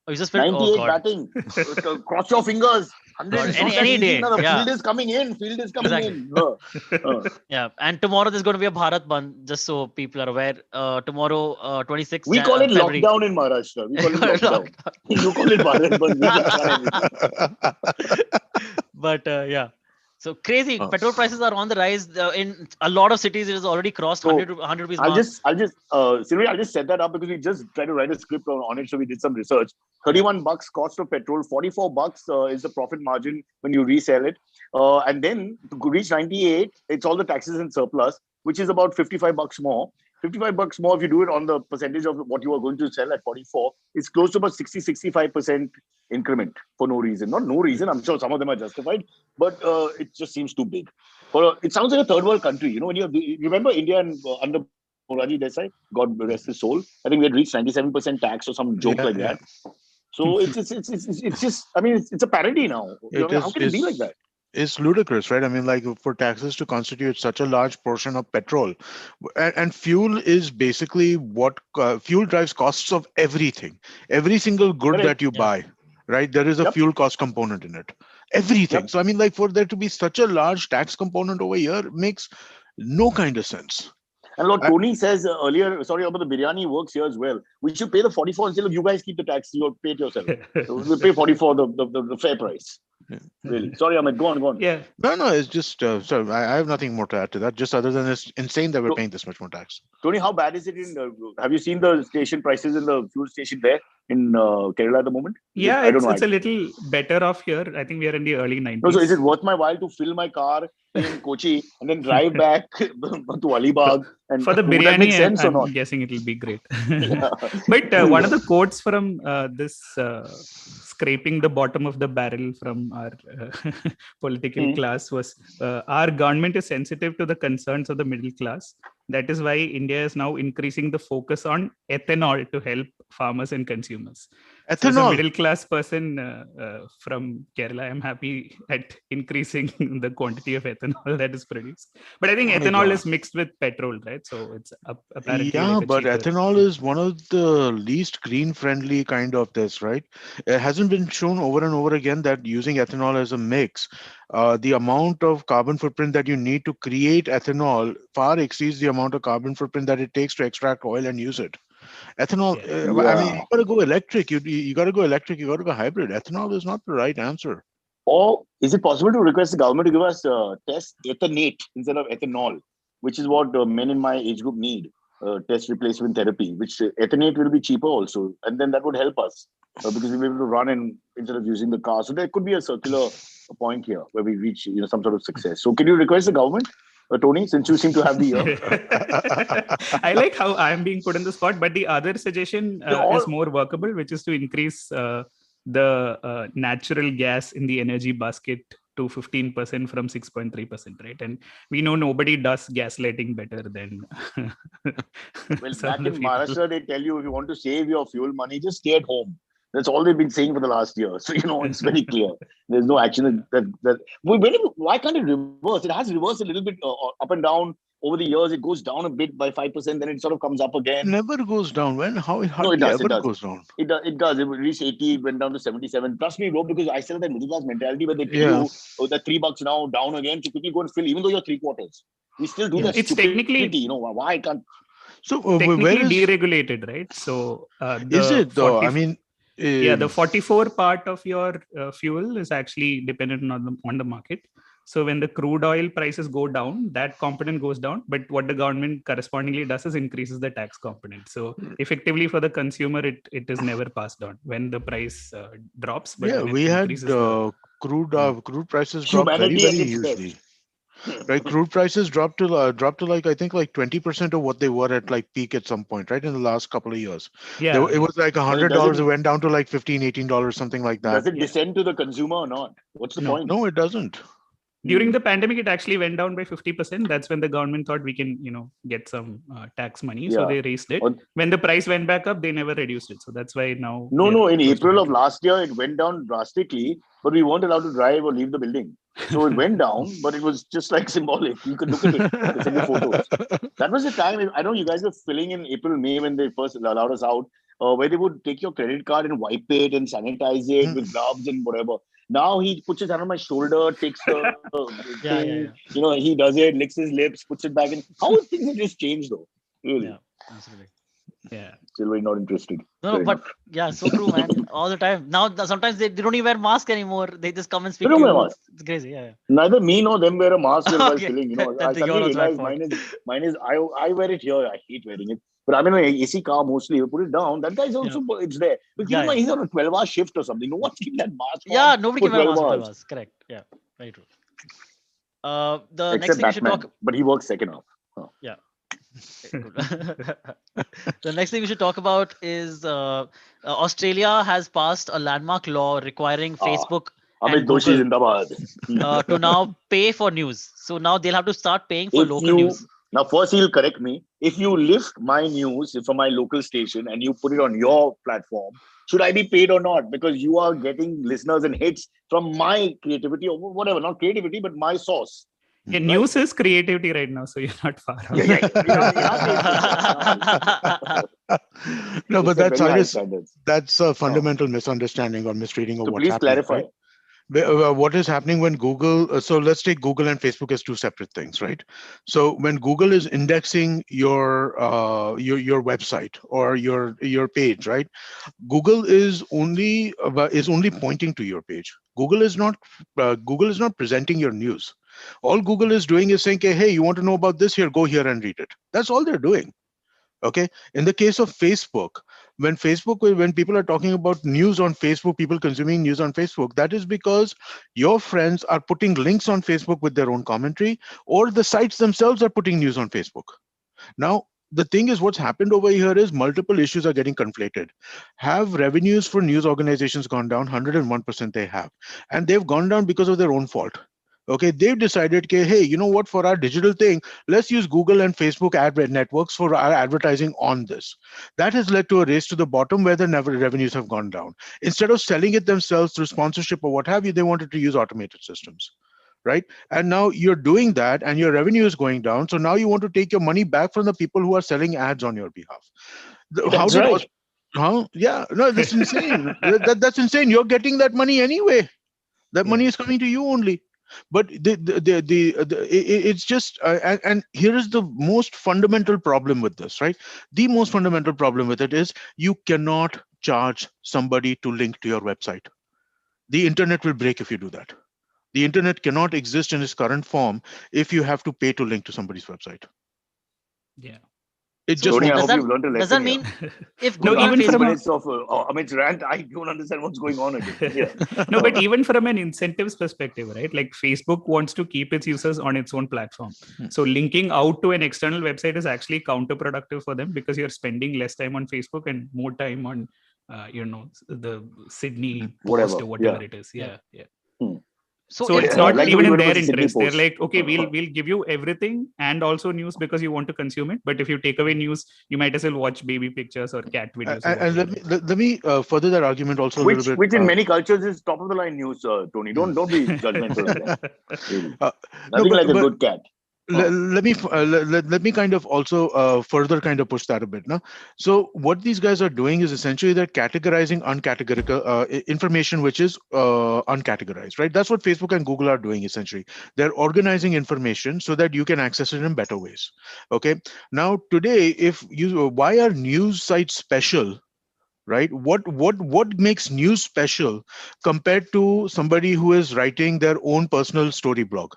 Oh, you just filled? 98 Oh, God. batting. Cross your fingers. 100. God, any day. No, the Yeah. field is coming in. Exactly. in. Yeah, and tomorrow there's going to be a Bharat Bandh, just so people are aware. Tomorrow, 26th We call it February. lockdown in Maharashtra. We call it lockdown. You call it Bharat Bandh. We just can't. But yeah, so crazy. Petrol prices are on the rise in a lot of cities. It has already crossed 100 rupees mark. Sylvia, I'll just set that up because we just tried to write a script on it. So we did some research. $31 cost of petrol, $44 is the profit margin when you resell it. And then to reach 98, it's all the taxes and surplus, which is about $55 more. $55 more if you do it on the percentage of what you are going to sell at 44, it's close to about 60-65% increment for no reason. Not no reason, I'm sure some of them are justified, but it just seems too big. It sounds like a third world country. When you remember India and under Morarji Desai, God rest his soul, I think we had reached 97% tax or some joke like that. So it's just, I mean, it's a parody now. How can it be like that? is ludicrous, right? I mean, like for taxes to constitute such a large portion of petrol, and fuel is basically what fuel drives costs of everything, every single good Correct. that you Yeah. buy, right? There is a Yep. fuel cost component in it, everything. Yep. So I mean, like for there to be such a large tax component over here makes no kind of sense. And what I- Tony says earlier, sorry about the biryani works here as well. We should pay the 44 instead of you guys keep the tax. You pay it yourself. We'll pay 44 the fair price. Yeah. Really. Sorry, Amit. Go on. Yeah. No, it's just so I have nothing more to add to that. Just other than it's insane that we're So- paying this much more tax. Tony, how bad is it in? Have you seen the station prices in the fuel station there in Kerala at the moment? Yeah, I don't know. it's a little better off here. I think we are in the early 90s. No, so is it worth my while to fill my car in Kochi and then drive back to Alibag? And For the would that make biryani, sense or I'm not? guessing it'll be great. Yeah. But one of the quotes from this scraping the bottom of the barrel from our political class was, our government is sensitive to the concerns of the middle class. That is why India is now increasing the focus on ethanol to help farmers and consumers. So as a Ethanol. middle class person from Kerala, I'm happy at increasing the quantity of ethanol that is produced. But I think Oh my ethanol God. is mixed with petrol, right? So it's apparently Yeah, like a but cheaper. ethanol is one of the least green friendly kind of this, right? It hasn't been shown over and over again that using ethanol as a mix, the amount of carbon footprint that you need to create ethanol far exceeds the amount of carbon footprint that it takes to extract oil and use it. Ethanol, Yeah. I mean, you got to go electric. You got to go electric. You got to go hybrid. Ethanol is not the right answer. Or is it possible to request the government to give us test ethanate instead of ethanol, which is what men in my age group need? Test replacement therapy, which ethanate will be cheaper also, and then that would help us because we'll be able to run instead of using the car. So there could be a circular point here where we reach some sort of success. So can you request the government, Tony, since you seem to have the I like how I'm being put on the spot, but the other suggestion is more workable, which is to increase the natural gas in the energy basket to 15% from 6.3%, right? And we know nobody does gaslighting better than Well, some back of the in people. Maharashtra, they tell you if you want to save your fuel money, just stay at home. That's all they've been saying for the last year. So, it's very clear. There's no action why can't it reverse? It has reversed a little bit up and down over the years. It goes down a bit by 5%, then it sort of comes up It again. never goes down. When? How? It No, hardly it does. ever It does. goes down. It does. It reached 80, it went down to 77. Trust me, bro, because I still have that middle class mentality where they tell Yeah. you, oh, that $3 now down again to quickly go and fill, even though you're three quarters. We still do Yeah. that. It's stupidity, technically- why I can't. So where Technically is deregulated, right? So is the it though? 40 I mean, yeah, the 44 part of your fuel is actually dependent on the market. So when the crude oil prices go down, that component goes down. But what the government correspondingly does is increases the tax component. So effectively for the consumer, it is never passed on when the price drops. But yeah, when it we had increases the- crude prices drop very Humanity very at its hugely. best. Right, crude prices dropped to like I think like 20% of what they were at like peak at some point, right, in the last couple of years. yeah, It was like $100. doesn't- It went down to like $15-18, something like that. Does it descend to the consumer or not? What's the No. point? No, it doesn't. during the pandemic, it actually went down by 50%. That's when the government thought we can, get some tax money. So Yeah. they raised it. Or- When the price went back up, they never reduced it. So that's why now. No, we are in close to April of 100. last year, it went down drastically, but we weren't allowed to drive or leave the building. So it went down, but it was just like symbolic. You could look at it. They send you photos. That was the time. I know you guys were filling in April, May when they first allowed us out, where they would take your credit card and wipe it and sanitize it with gloves and whatever. Now he puts his hand on my shoulder, takes the thing, he does it, licks his lips, puts it back in. How things have just changed though? Really? Yeah, absolutely. Yeah. Still very not interested. No, Fair but enough. yeah, so true, man. All the time. Now, sometimes they don't even wear masks anymore. They just come and speak They don't to wear you. masks. It's crazy. Yeah. Neither me nor them wear a mask while Okay. filling. Then I you're suddenly also at realized fault. mine is I wear it here. I hate wearing it. But I'm in an AC car mostly. You put it down. That guy's also it's there. But keep in mind, he's on a 12-hour shift or something. No one's keeping that mask on. Yeah, nobody for can wear a mask 12 for hours. 12 hours. Correct. Yeah, very true. The next Except thing we should Batman. talk. But he works second half. Yeah. The next thing we should talk about is Australia has passed a landmark law requiring Facebook Amit and Doshi Google Zindabad. to now pay for news. So now they'll have to start paying for If local you news. Now, first he'll correct me. If you lift my news from my local station and you put it on your platform, should I be paid or not? Because you are getting listeners and hits from my creativity or whatever, not creativity, but my source. Yeah, news is creativity right now, so you're not far out. Yeah. No, but It's a that's very high Cyrus. standards. That's a fundamental misunderstanding or misreading of So what's please happening. clarify. Right? What is happening when Google, so let's take Google and Facebook as two separate things, right? So when Google is indexing your website or your page, right? Google is only pointing to your page. Google is not presenting your news. All Google is doing is saying, hey, you want to know about this? Here, go here and read it. That's all they're doing. Okay. In the case of Facebook, when people are talking about news on Facebook, people consuming news on Facebook, that is because your friends are putting links on Facebook with their own commentary, or the sites themselves are putting news on Facebook. Now, the thing is, what's happened over here is multiple issues are getting conflated. Have revenues for news organizations gone down? 101% they have. And they've gone down because of their own fault. Okay, they've decided, hey, you know what, for our digital thing, let's use Google and Facebook ad networks for our advertising on this. That has led to a race to the bottom where the revenues have gone down. Instead of selling it themselves through sponsorship or what have you, they wanted to use automated systems. Right? And now you're doing that and your revenue is going down. So now you want to take your money back from the people who are selling ads on your behalf. That's right. Yeah, no, that's insane. That's insane. You're getting that money anyway. That money is coming to you only. But it's just, and here is the most fundamental problem with this, right? The most fundamental problem with it is you cannot charge somebody to link to your website. The internet will break if you do that. The internet cannot exist in its current form if you have to pay to link to somebody's website. Yeah. It So just Tony, I won't. hope you've learned a lesson. Does that here. mean if No, Google and even from Facebook, minutes of Amit's rant, I don't understand what's going on again. Yeah. no, but even from an incentives perspective, right? Like Facebook wants to keep its users on its own platform. So linking out to an external website is actually counterproductive for them because you're spending less time on Facebook and more time on, the Sydney Post or whatever it is. Yeah. So it's not like even in we their went with the interest. Sydney They're like, okay, we'll give you everything and also news because you want to consume it. But if you take away news, you might as well watch baby pictures or cat videos. And let me further that argument also a little bit. Which in many cultures is top of the line news, Tony. Don't be judgmental like that. Really. Nothing like a good cat. Let me kind of also further kind of push that a bit. No? So what these guys are doing is essentially they're categorizing uncategorical information which is uncategorized, right? That's what Facebook and Google are doing essentially. They're organizing information so that you can access it in better ways. Okay. Now today, why are news sites special? Right? What makes news special compared to somebody who is writing their own personal story blog?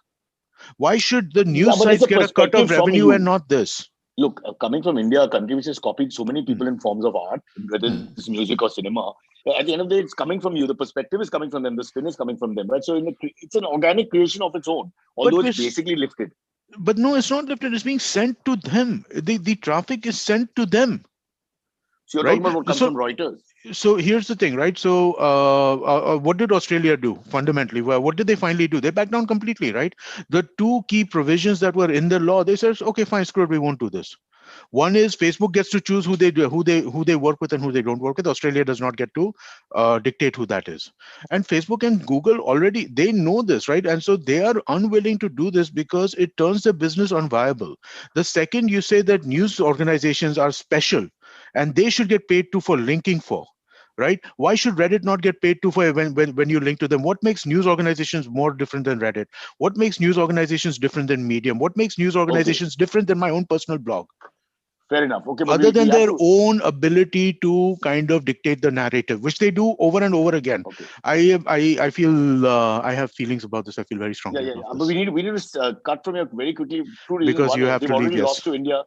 Why should the news sites get a cut of revenue and not this? Look, coming from India, a country which has copied so many people in forms of art, whether it's music or cinema, at the end of the day, it's coming from you. The perspective is coming from them. The spin is coming from them, right? So it's an organic creation of its own, although it's basically lifted. But no, it's not lifted. It's being sent to them. The traffic is sent to them. So you're talking about what comes from Reuters. So here's the thing, right? So what did Australia do fundamentally? Well, what did they finally do? They backed down completely, right? The two key provisions that were in the law, they said, okay, fine, screw it, we won't do this. One is Facebook gets to choose who they work with and who they don't work with. Australia does not get to dictate who that is. And Facebook and Google already, they know this, right? And so they are unwilling to do this because it turns their business unviable. The second you say that news organizations are special and they should get paid to for linking for, right? Why should Reddit not get paid to for when you link to them? What makes news organizations more different than Reddit? What makes news organizations different than Medium? What makes news organizations different than my own personal blog? Fair enough. Okay, other than their own ability to kind of dictate the narrative, which they do over and over again. Okay. I feel I have feelings about this. I feel very strongly. Yeah. But we need to cut from here very quickly. Because you have to leave. Already lost to India.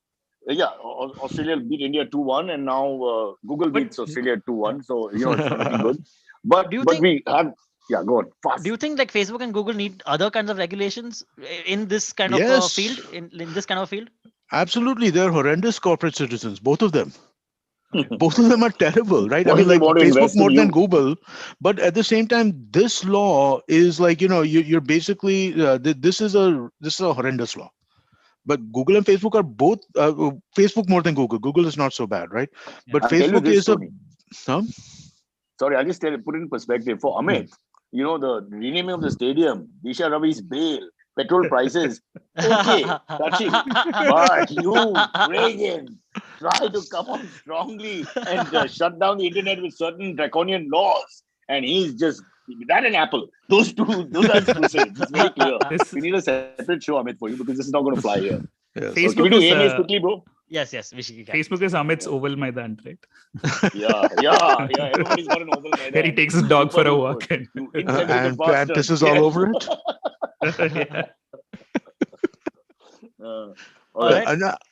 Yeah, Australia beat India 2-1, and now Google beats Australia 2-1. So it's not looking good. But we have. Yeah, go on. Fast. Do you think like Facebook and Google need other kinds of regulations in this kind of field? In this kind of field? Absolutely, they're horrendous corporate citizens, both of them. Both of them are terrible, right? I mean, like Facebook more than Google, but at the same time, this law is like you're basically this is a horrendous law. but Google and Facebook are both Facebook more than Google. Google is not so bad, right? But I'll tell you Facebook this, is a Tony. huh? Sorry, I'll just put it in perspective. For Amit, the renaming of the stadium, Disha Ravi's bail, petrol prices, okay, touching. But you, Reagan, try to come on strongly and shut down the internet with certain draconian laws. And he's just, that and Apple. Those are his crusades. It's very clear. We need a separate show, Amit, for you because this is not going to fly here. Yes. Can we Facebook do is AMAs quickly, bro? Yes, we should. Facebook is Amit's Oval Maidan, right? Yeah. Everybody's got an oval Maidan. Where he takes his dog for a Super walk. good. You and insensitive bastard. pisses all over it. Yeah. All right.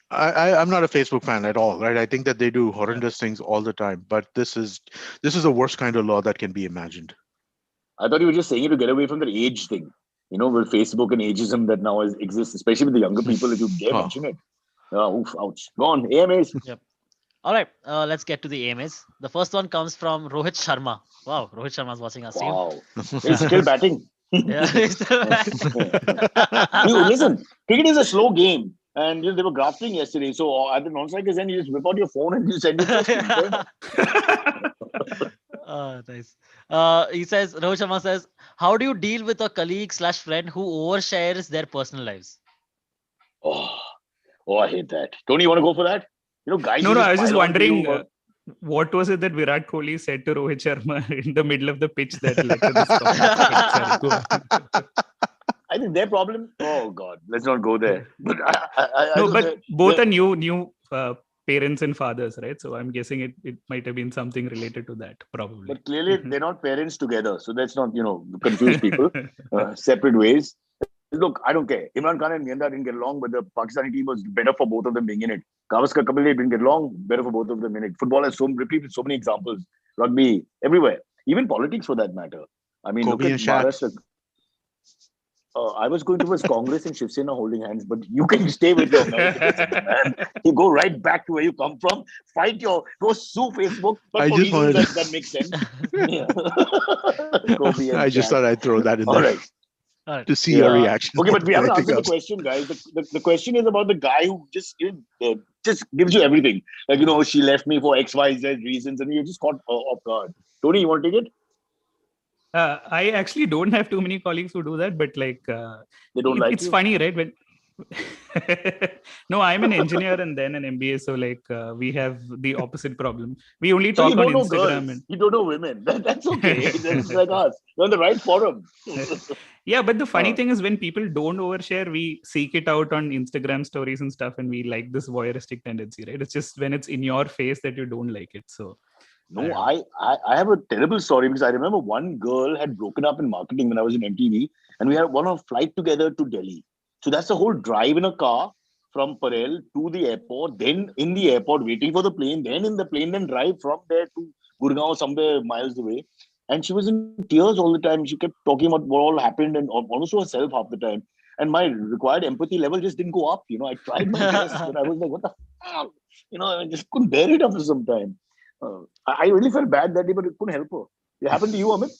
I'm not a Facebook fan at all, right? I think that they do horrendous things all the time, but this is the worst kind of law that can be imagined. I thought you were just saying it to get away from the age thing. With Facebook and ageism that now exists, especially with the younger people, if you dare mention it. Oof, ouch. Go on, AMAs. Yep. All right, let's get to the AMAs. The first one comes from Rohit Sharma. Wow, Rohit Sharma is watching us. Wow. He's still batting. Yeah, he's still Listen, cricket is a slow game. And they were grafting yesterday. So at the non-strikers end, you just whip out your phone and you send it. Nice. Rohit Sharma says, how do you deal with a colleague/friend who overshares their personal lives? Oh, I hate that. Tony, you want to go for that? Guys. No, I was just pile on to you, wondering, what was it that Virat Kohli said to Rohit Sharma in the middle of the pitch that led to this comment? Sorry, go on. I think their problem. Oh God, let's not go there. But both are new parents and fathers, right? So I'm guessing it might have been something related to that, probably. But clearly, they're not parents together, so let's not confuse people. Separate ways. Look, I don't care. Imran Khan and Mianda didn't get along, but the Pakistani team was better for both of them being in it. Gavaskar, Kapil Dev didn't get along, better for both of them in it. Football has repeat with so many examples. Rugby, everywhere. Even politics for that matter. I mean, Kobe look at and Shaq. Maharashtra. I was going towards Congress and Shiv Sena holding hands, but you can stay with your Americanism, man. You go right back to where you come from. Go sue Facebook, but for reasons that make sense. I just thought I'd throw that in All there. All right. To see your reaction. Okay, but we haven't answered the question, guys. The question is about the guy who just gives you everything. Like, she left me for X, Y, Z reasons, and you just caught off guard. Tony, you want to take it? I actually don't have too many colleagues who do that, but like they don't like it's you? funny, right? When no, I'm an engineer and then an MBA, so like we have the opposite problem. We only talk on Instagram. And you don't know women. That's okay. That's like us. You're on the right forum. Yeah, but the funny thing is when people don't overshare, we seek it out on Instagram stories and stuff, and we like this voyeuristic tendency, right? It's just when it's in your face that you don't like it. So. No, I have a terrible story because I remember one girl had broken up in marketing when I was in MTV, and we had one flight together to Delhi. So that's the whole drive in a car from Parel to the airport, then in the airport waiting for the plane, then in the plane, then drive from there to Gurgaon somewhere miles away. And she was in tears all the time. She kept talking about what all happened and almost to herself half the time. And my required empathy level just didn't go up. I tried my best, but I was like, what the fuck? I just couldn't bear it after some time. I really felt bad that day, but it couldn't help her. It happened to you, Amit?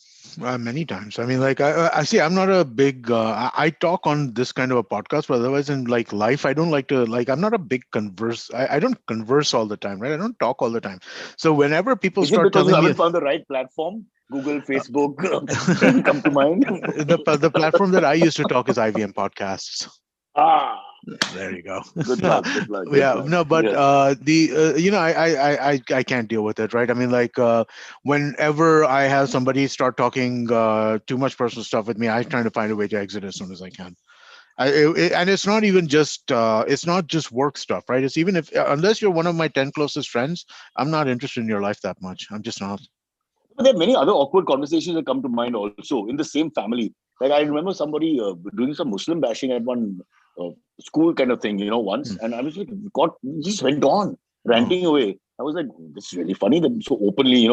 Many times. I mean, like I see, I'm not a big. I talk on this kind of a podcast, but otherwise in like life, I don't like to I'm not a big converse. I don't converse all the time, right? I don't talk all the time. So whenever people start telling me, you haven't found the right platform, Google, Facebook, come to mind. the platform that I used to talk is IVM podcasts. There you go. Good luck. No, but I can't deal with it, right? I mean, like whenever I have somebody start talking too much personal stuff with me, I'm trying to find a way to exit as soon as I can. And it's not even just it's not just work stuff, right? It's even if unless you're one of my 10 closest friends, I'm not interested in your life that much. I'm just not. But there are many other awkward conversations that come to mind also in the same family. Like I remember somebody doing some Muslim bashing at one school kind of thing, once. And I was like, God, just went on ranting away. I was like, this is really funny that so openly,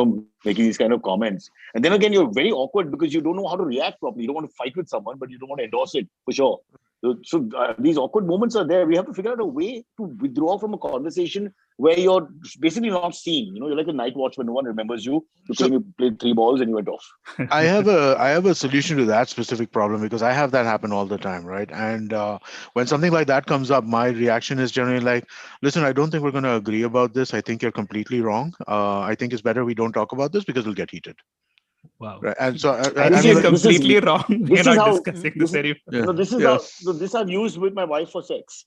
making these kind of comments. And then again, you're very awkward because you don't know how to react properly. You don't want to fight with someone, but you don't want to endorse it for sure. So these awkward moments are there. We have to figure out a way to withdraw from a conversation where you're basically not seen. You're like a night watch when no one remembers you. You played 3 balls and you went off. I have a solution to that specific problem, because I have that happen all the time, right? And when something like that comes up, my reaction is generally like, listen, I don't think we're going to agree about this. I think you're completely wrong. I think it's better we don't talk about this because it'll get heated. Wow. Right. And so I think you're completely wrong. We're not discussing this very. This I've used with my wife for sex.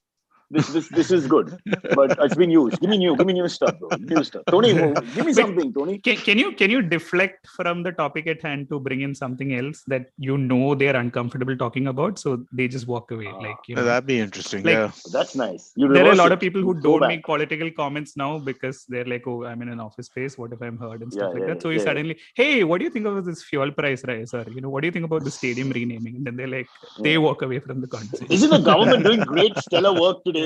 This is good, but it's been used. Give me new stuff, bro. New stuff. Tony, give me something, Tony. Can you deflect from the topic at hand to bring in something else that they're uncomfortable talking about, so they just walk away? That'd be interesting. That's nice. There are a lot of people who don't make political comments now because they're like, oh, I'm in an office space. What if I'm heard and stuff like that? So you suddenly, hey, what do you think about this fuel price rise? Or what do you think about the stadium renaming? And then they're like, they walk away from the conversation. Isn't the government doing great, stellar work today?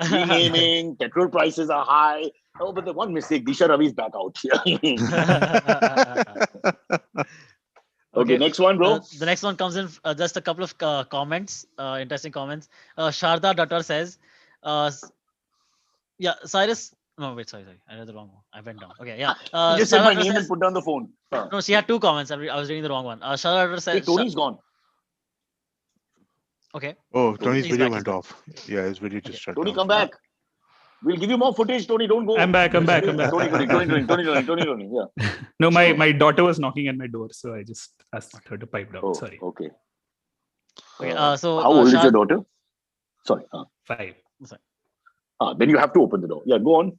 Renaming, petrol prices are high. Oh, but the one mistake, Disha Ravi's back out here. Okay, next one, bro. The next one comes in just a couple of comments, interesting comments. Sharda Datar says, Cyrus. No, wait, sorry. I read the wrong one. I went down. Okay, yeah. You just said my name and put down the phone. No, she had 2 comments. I was reading the wrong one. Sharda Datar says, Tony's gone. Okay. Oh, Tony's video went off. Yeah, his video just shut down. Tony, come back. We'll give you more footage, Tony. Don't go. I'm back. Tony, yeah. No, my daughter was knocking at my door, so I just asked her to pipe down. Sorry. Okay. So how old is your daughter? Sorry. 5. Sorry. Then you have to open the door. Yeah, go on.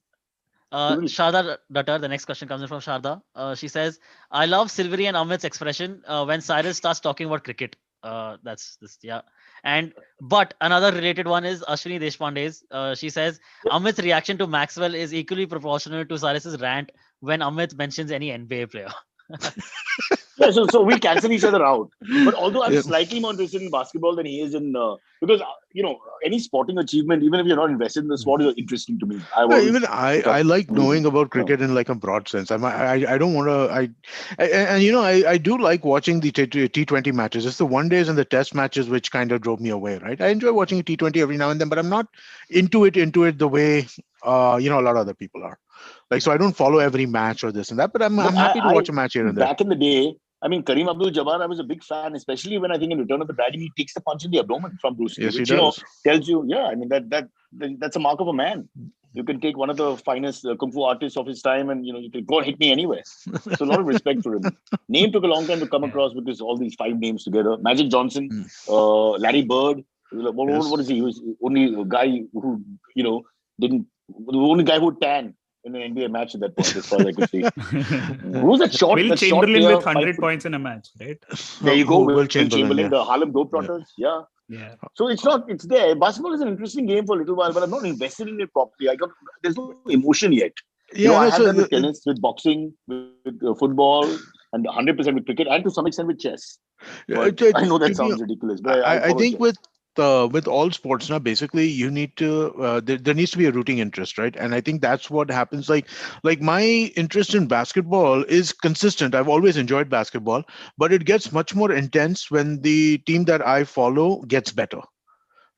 Sharda Datar, the next question comes in from Sharda. She says, I love Silvery and Amit's expression when Cyrus starts talking about cricket. That's this, yeah. But another related one is Ashwini Deshpande's. She says Amit's reaction to Maxwell is equally proportional to Cyrus's rant when Amit mentions any NBA player. Yeah, so we cancel each other out. But although I'm slightly more interested in basketball than he is in, because any sporting achievement, even if you're not invested in the sport, is interesting to me. I like knowing about cricket in like a broad sense. I don't want to. I do like watching the T20 matches. It's the one days and the test matches which kind of drove me away, right? I enjoy watching a T20 every now and then, but I'm not into it the way a lot of other people are. So I don't follow every match or this and that, but I'm happy to watch a match here and there. Back in the day, Kareem Abdul-Jabbar, I was a big fan, especially when I think in Return of the Dragon, he takes the punch in the abdomen from Bruce Lee, yes, which, he does. tells you, that's a mark of a man. You can take one of the finest kung fu artists of his time and, you can go and hit me anywhere. So a lot of respect for him. Name took a long time to come across because all these 5 names together. Magic Johnson, Larry Bird. What is he? He was only a guy who, the only guy who tan in an NBA match at that point, as far as I could see. Who's that short? Will Chamberlain with 100 points in a match, right? There you go. Will Chamberlain, the Harlem Globetrotters. Yeah. So it's there. Basketball is an interesting game for a little while, but I'm not invested in it properly. There's no emotion yet. I have that with tennis, with boxing, with football, and 100% with cricket, and to some extent with chess. I know that sounds ridiculous, but I think with all sports now, basically you need to there needs to be a rooting interest, right? And I think that's what happens. Like my interest in basketball is consistent. I've always enjoyed basketball, but it gets much more intense when the team that I follow gets better,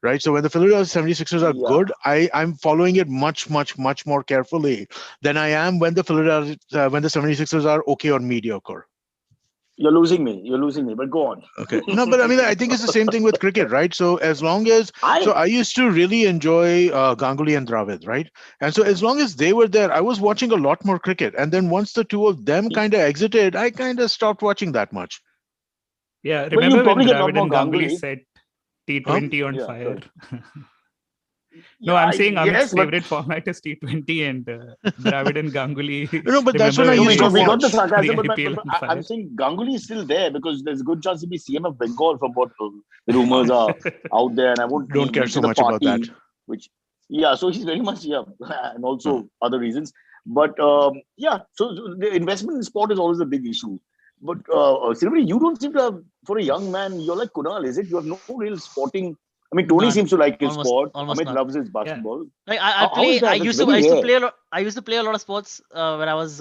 right? So when the Philadelphia 76ers are good, I'm following it much more carefully than I am when the 76ers are okay or mediocre. You're losing me, but go on. Okay. No, but I think it's the same thing with cricket, right? So as long as, I used to really enjoy Ganguly and Dravid, right? And so as long as they were there, I was watching a lot more cricket. And then once the two of them kind of exited, I kind of stopped watching that much. Yeah, remember when Dravid and Ganguly set T20 on fire? No, I'm saying Amit's favorite format is T20 and Dravid and Ganguly. No, but that's what I used to watch. The sarcasm, but I'm saying Ganguly is still there because there's a good chance he'll be CM of Bengal from what the rumors are out there, and I don't care so much about that. So he's very much and also other reasons. But so the investment in sport is always a big issue. But Silvery, you don't seem to have, for a young man, you're like Kunal, is it? You have no real sporting I mean, Tony None. seems to like his Almost- sport. almost Amit none. loves his basketball. Like How play. is that? I That's used to. very I used to rare. play. I used to play a lot of sports when I was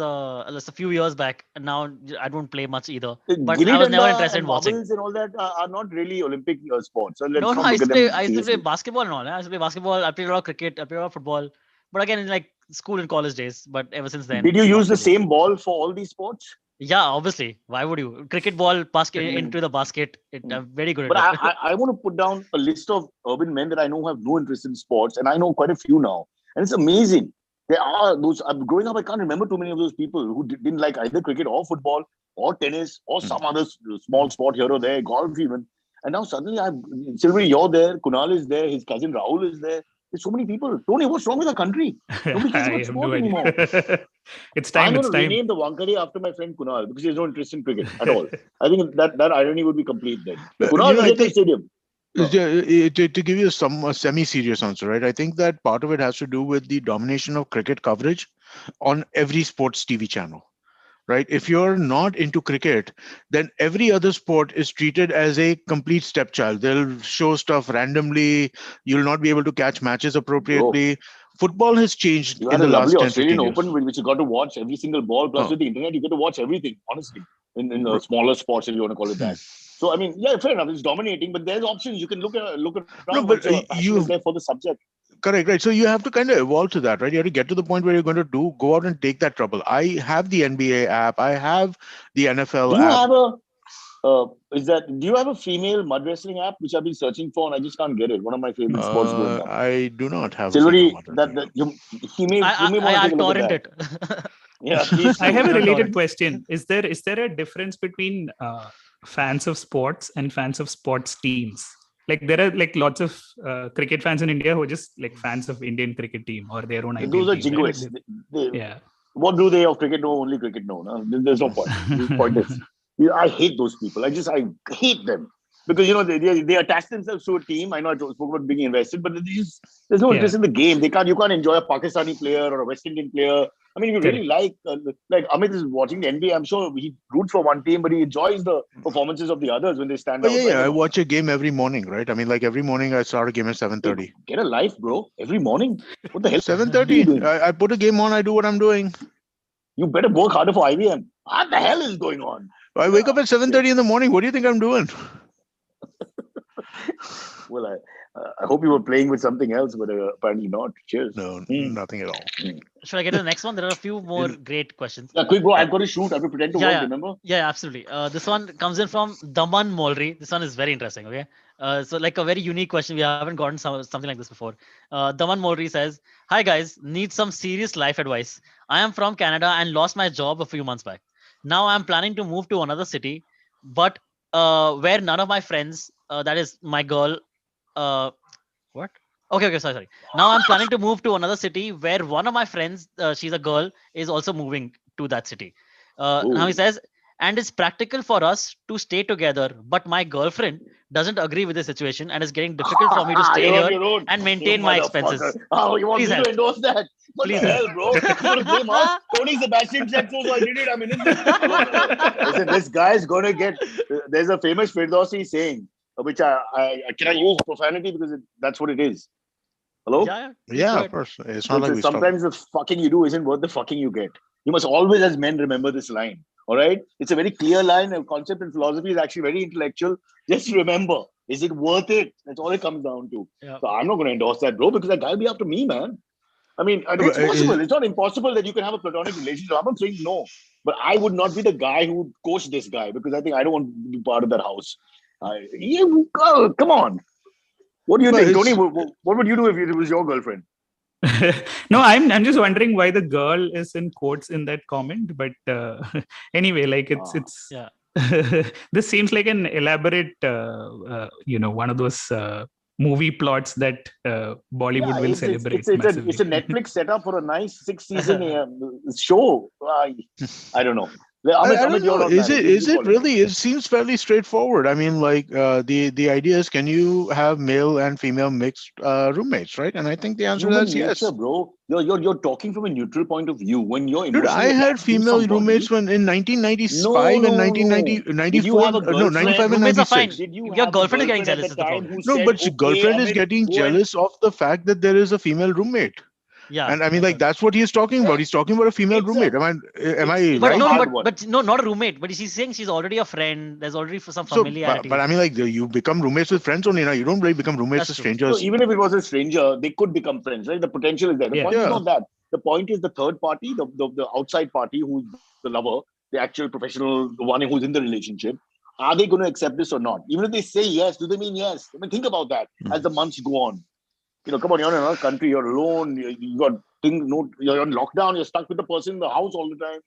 just a few years back, and now I don't play much either. But Gilly I was never danda interested and in watching. marbles and all that are not really Olympic sports. So let's No, not I look used at to play. them I used to play seriously. basketball and all. I used to play basketball. I played a lot of cricket. I played a lot of football. But again, in like school and college days. But ever since then, Did you not use the really. same ball for all these sports? Yeah, obviously. Why would you? Cricket ball basket Mm. into the basket. I'm very good But at it. I want to put down a list of urban men that I know who have no interest in sports, and I know quite a few now. And it's amazing. There are those. Growing up, I can't remember too many of those people who didn't like either cricket or football or tennis or some other small sport here or there, golf even. And now suddenly, Silvery, you're there. Kunal is there. His cousin Rahul is there. There's so many people. Tony, what's wrong with the country? Nobody cares I about have sport no anymore. idea. It's I'm time. going It's to time. rename the Wankhede after my friend Kunal because he has no interest in cricket at all. I think that irony would be complete then. Kunal, You know, will I get to the think stadium. to give you a semi-serious answer, right? I think that part of it has to do with the domination of cricket coverage on every sports TV channel. Right? If you're not into cricket, then every other sport is treated as a complete stepchild. They'll show stuff randomly. You'll not be able to catch matches appropriately. Football has changed You in had a the last lovely 10, Australian 15 years. Open, which you got to watch every single ball. Plus, Oh. with the internet, you get to watch everything, honestly, in R- smaller sports, if you want to call it that. So, I mean, yeah, fair enough. It's dominating, but there's options. You can look around No, once but your passion is there for the subject. correct, right? So you have to kind of evolve to that, right? You have to get to the point where you're going to go out and take that trouble. I have the NBA app. I have the NFL Do you app. have do you have a female mud wrestling app, which I've been searching for and I just can't get it? One of my favorite sports growing up. I do not have a Silvery, female mother. you may want to I'll take a look torrent at that. it. Yeah, please. I have a Not related torrent. question. Is there a difference between fans of sports and fans of sports teams? Like there are like lots of cricket fans in India who are just like fans of Indian cricket team or their own IPL Those are team, right? jingoists. Like yeah. What do they of cricket know? Only cricket know. No? There's no point. This is pointless. I hate those people. I hate them because they attach themselves to a team. I know I spoke about being invested, but there's no interest in the game. You can't enjoy a Pakistani player or a West Indian player. I mean, if you really like Amit is watching the NBA, I'm sure he roots for one team, but he enjoys the performances of the others when they stand out. Yeah, I watch a game every morning, right? I mean, like every morning I start a game at 7:30. Get a life, bro. Every morning. What the hell? 7:30. I put a game on. I do what I'm doing. You better work harder for IBM. What the hell is going on? I wake up at 7:30 in the morning. What do you think I'm doing? Well, I hope you were playing with something else, but apparently not. Cheers. No, nothing at all. Should I get to the next one? There are a few more great questions. Yeah, quick, bro. I've got to shoot. I have to pretend to work, remember? Yeah, absolutely. This one comes in from Daman Molri. This one is very interesting, okay? So like a very unique question. We haven't gotten something like this before. Daman Molri says, "Hi guys, need some serious life advice. I am from Canada and lost my job a few months back. Now I'm planning to move to another city, but where none of my friends, that is my girl, what? Okay, sorry. Now I'm planning to move to another city where one of my friends, she's a girl, is also moving to that city. Now he says, and it's practical for us to stay together, but my girlfriend doesn't agree with the situation and it's getting difficult for me to stay here and maintain my expenses. Oh, you want Please me help. to endorse that? What Please the help. hell, bro? You're going to blame us? Tony Sebastian said so, I did it. I'm in it. Listen, this guy's going to get... There's a famous Firdausi saying, which I use profanity because that's what it is. Hello? Yeah, of course. It's not like sometimes the fucking you do isn't worth the fucking you get. You must always, as men, remember this line. All right? It's a very clear line. The concept in philosophy is actually very intellectual. Just remember, is it worth it? That's all it comes down to. Yeah. So I'm not going to endorse that, bro, because that guy will be after me, man. I mean, it's possible. It's not impossible that you can have a platonic relationship. I'm not saying no. But I would not be the guy who would coach this guy because I think I don't want to be part of that house. Come on. What do you think, Tony? What would you do if it was your girlfriend? No, I'm just wondering why the girl is in quotes in that comment. But anyway, like it's yeah. This seems like an elaborate, one of those movie plots that Bollywood will celebrate. It's a Netflix setup for a nice 6-season show. I don't know. Amit, I don't you're know. not Is married. it is You it follow. really? It seems fairly straightforward. I mean, like the idea is, can you have male and female mixed roommates, right? And I think the answer to that Human is nature, yes. bro. You're talking from a neutral point of view. When you're Dude, I emotionally had attached to female roommates somebody, when in no, 1995 and no, no. Did you 1994, have a no, 95 girlfriend? and Roommates are fine. 96. Did you Your have a girlfriend is getting girlfriend at the jealous. Is the time problem? who No, said, but "Okay, girlfriend is Amit, getting go and jealous of the fact that there is a female roommate. Yeah. And I mean, that's like, what- that's what he's talking about. He's talking about a female it's a roommate. Am I it's But a right? no, hard one." but no, not a roommate. But she's saying she's already a friend. There's already some So, familiarity. but I mean, like, you become roommates with friends only now. You don't really become roommates That's with true. So strangers. even if it was a stranger, they could become friends, right? The potential is there. The Yeah. point is Yeah. not that. The point is the third party, the outside party, who's the lover, the actual professional, the one who's in the relationship. Are they going to accept this or not? Even if they say yes, do they mean yes? I mean, think about that as the months go on. Come on, you're in another country, you're alone, you got things, no, you're on lockdown, you're stuck with the person in the house all the time.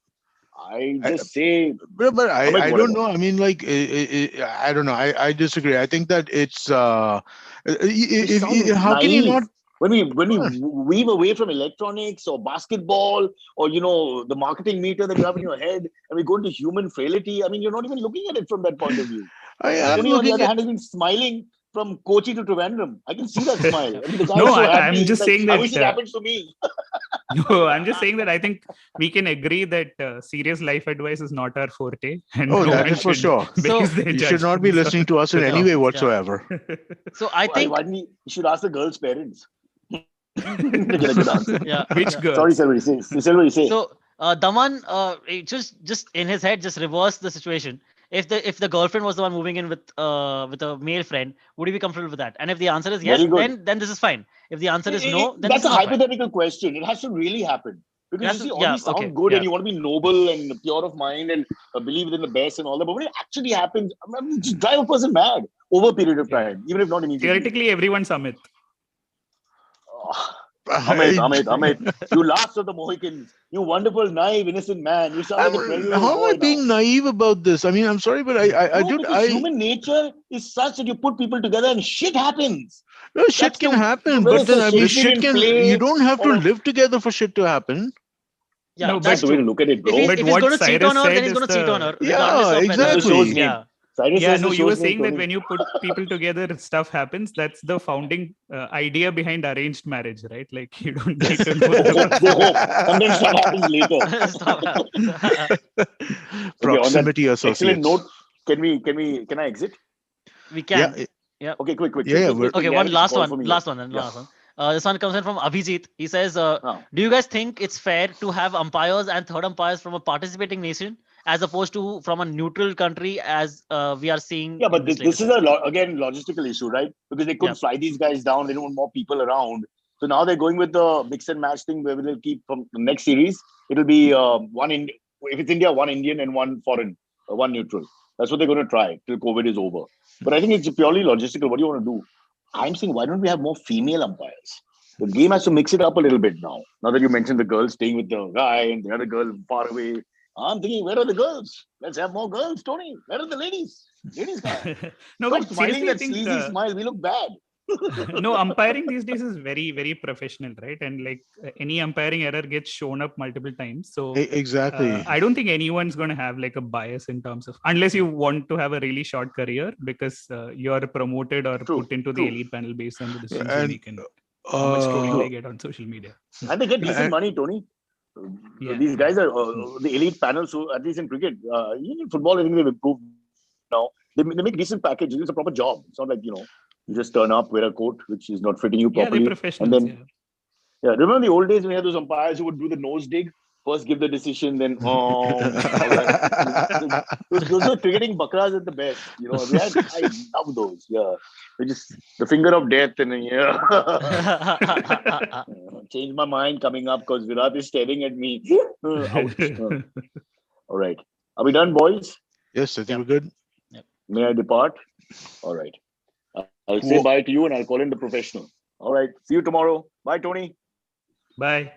I I- just say, But Amit, I don't whatever. know. I mean, like, I don't know. I disagree. I think that it's You sound how can you naive. not? When we Huh. weave away from electronics or basketball or the marketing meter that you have in your head and we go into human frailty, I mean, you're not even looking at it from that point of view. I'm Tony, on the looking other at. hand, has been smiling from Kochi to Trivandrum. I can see that smile. I mean, the guy No, is so I'm happy. He's just like, saying I that. wish it happens to me. No, I'm just saying that I think we can agree that serious life advice is not our forte, and Oh, no that one is for should sure. base So- their You should not be judgments listening to us in on- any No, way yeah. whatsoever. So I think Why didn't you should ask the girl's parents to get a good answer. yeah. Which yeah. girls? Sorry, Selvari, say. So Daman, it just in his head, just reverse the situation. If the girlfriend was the one moving in with a male friend, would you be comfortable with that? And if the answer is yes, Very good. then this is fine. If the answer is no, then That's this a is not fine. hypothetical question. It has to really happen. Because That's you see, all yeah, these sound okay, good yeah. and you want to be noble and pure of mind and believe in the best and all that. But when it actually happens, I mean, just drive a person mad over a period of Yeah. time, even if not immediately. Theoretically, everyone's Amit. Oh, Amit, you last of the Mohicans. You wonderful, naive, innocent man. You sound like a 12-year-old How am boy I now. being naive about this? I mean, I'm sorry, but No, because human nature is such that you put people together and shit happens. well, shit That's can the happen, whether but it's then a I mean, shit Shakespearean can. play You don't have to or a live together for shit to happen. Yeah, No, that's the way to true. look at it, If bro. he's, But if he's what going to cheat Cyrus on her, said then he's is going to cheat on her, Yeah, regardless of That's whether. the exactly. show's name. Yeah. Cyrus Yeah, says no, the you were show's name, saying that Tony. when you put people together, stuff happens. That's the founding idea behind arranged marriage, right? Like you don't need to know They the hope. And then stuff happens later. Stop. Okay, Proximity excellent associates. note. Can I exit? We Yeah, can. Yeah. Okay, quick. yeah. Just Okay, yeah, one it's a last call one. from you. Last one then. Yeah. Last one. This one comes in from Abhijit. He says, Ah. do you guys think it's fair to have umpires and third umpires from a participating nation as opposed to from a neutral country as we are seeing Yeah, in but this this is latest again logistical issue, right? Because they couldn't Yeah. fly these guys down. They don't want more people around. So now they're going with the mix and match thing where they'll keep from the next series. It'll be if it's India, one Indian and one foreign, one neutral. That's what they're going to try till COVID is over. But I think it's purely logistical. What do you want to do? I'm saying, why don't we have more female umpires? The game has to mix it up a little bit now. Now that you mentioned the girl staying with the guy and the other girl far away, I'm thinking, where are the girls? Let's have more girls, Tony. Where are the ladies? Ladies, guy. No, Stop but smiling seriously, I that think sleazy smile. We look bad. no, umpiring these days is very, very professional, right? And like any umpiring error gets shown up multiple times. So Exactly. I don't think anyone's going to have like a bias in terms of, unless you want to have a really short career because you're promoted or True, put into the true. elite panel based on the decisions And, you make and how much trolling Uh, they get on social media. And they get decent and- money, Tony. Yeah, These yeah. guys are the elite panel. So at least in cricket, even in football, I think they've improved now. They make decent packages. It's a proper job. It's not like, you just turn up, wear a coat, which is not fitting you Yeah, properly. they're professionals. And then, Yeah. yeah, remember the old days when we had those umpires who would do the nose dig? First give the decision, then, all that. Those are cricketing bakras at the best. I love those. Yeah. They just, the finger of death and yeah. Change my mind coming up because Virat is staring at me. Ouch. All right. Are we done, boys? Yes, I think Yep. we're good. May I depart? All right. I'll say Whoa. bye to you and I'll call in the professional. All right. See you tomorrow. Bye, Tony. Bye.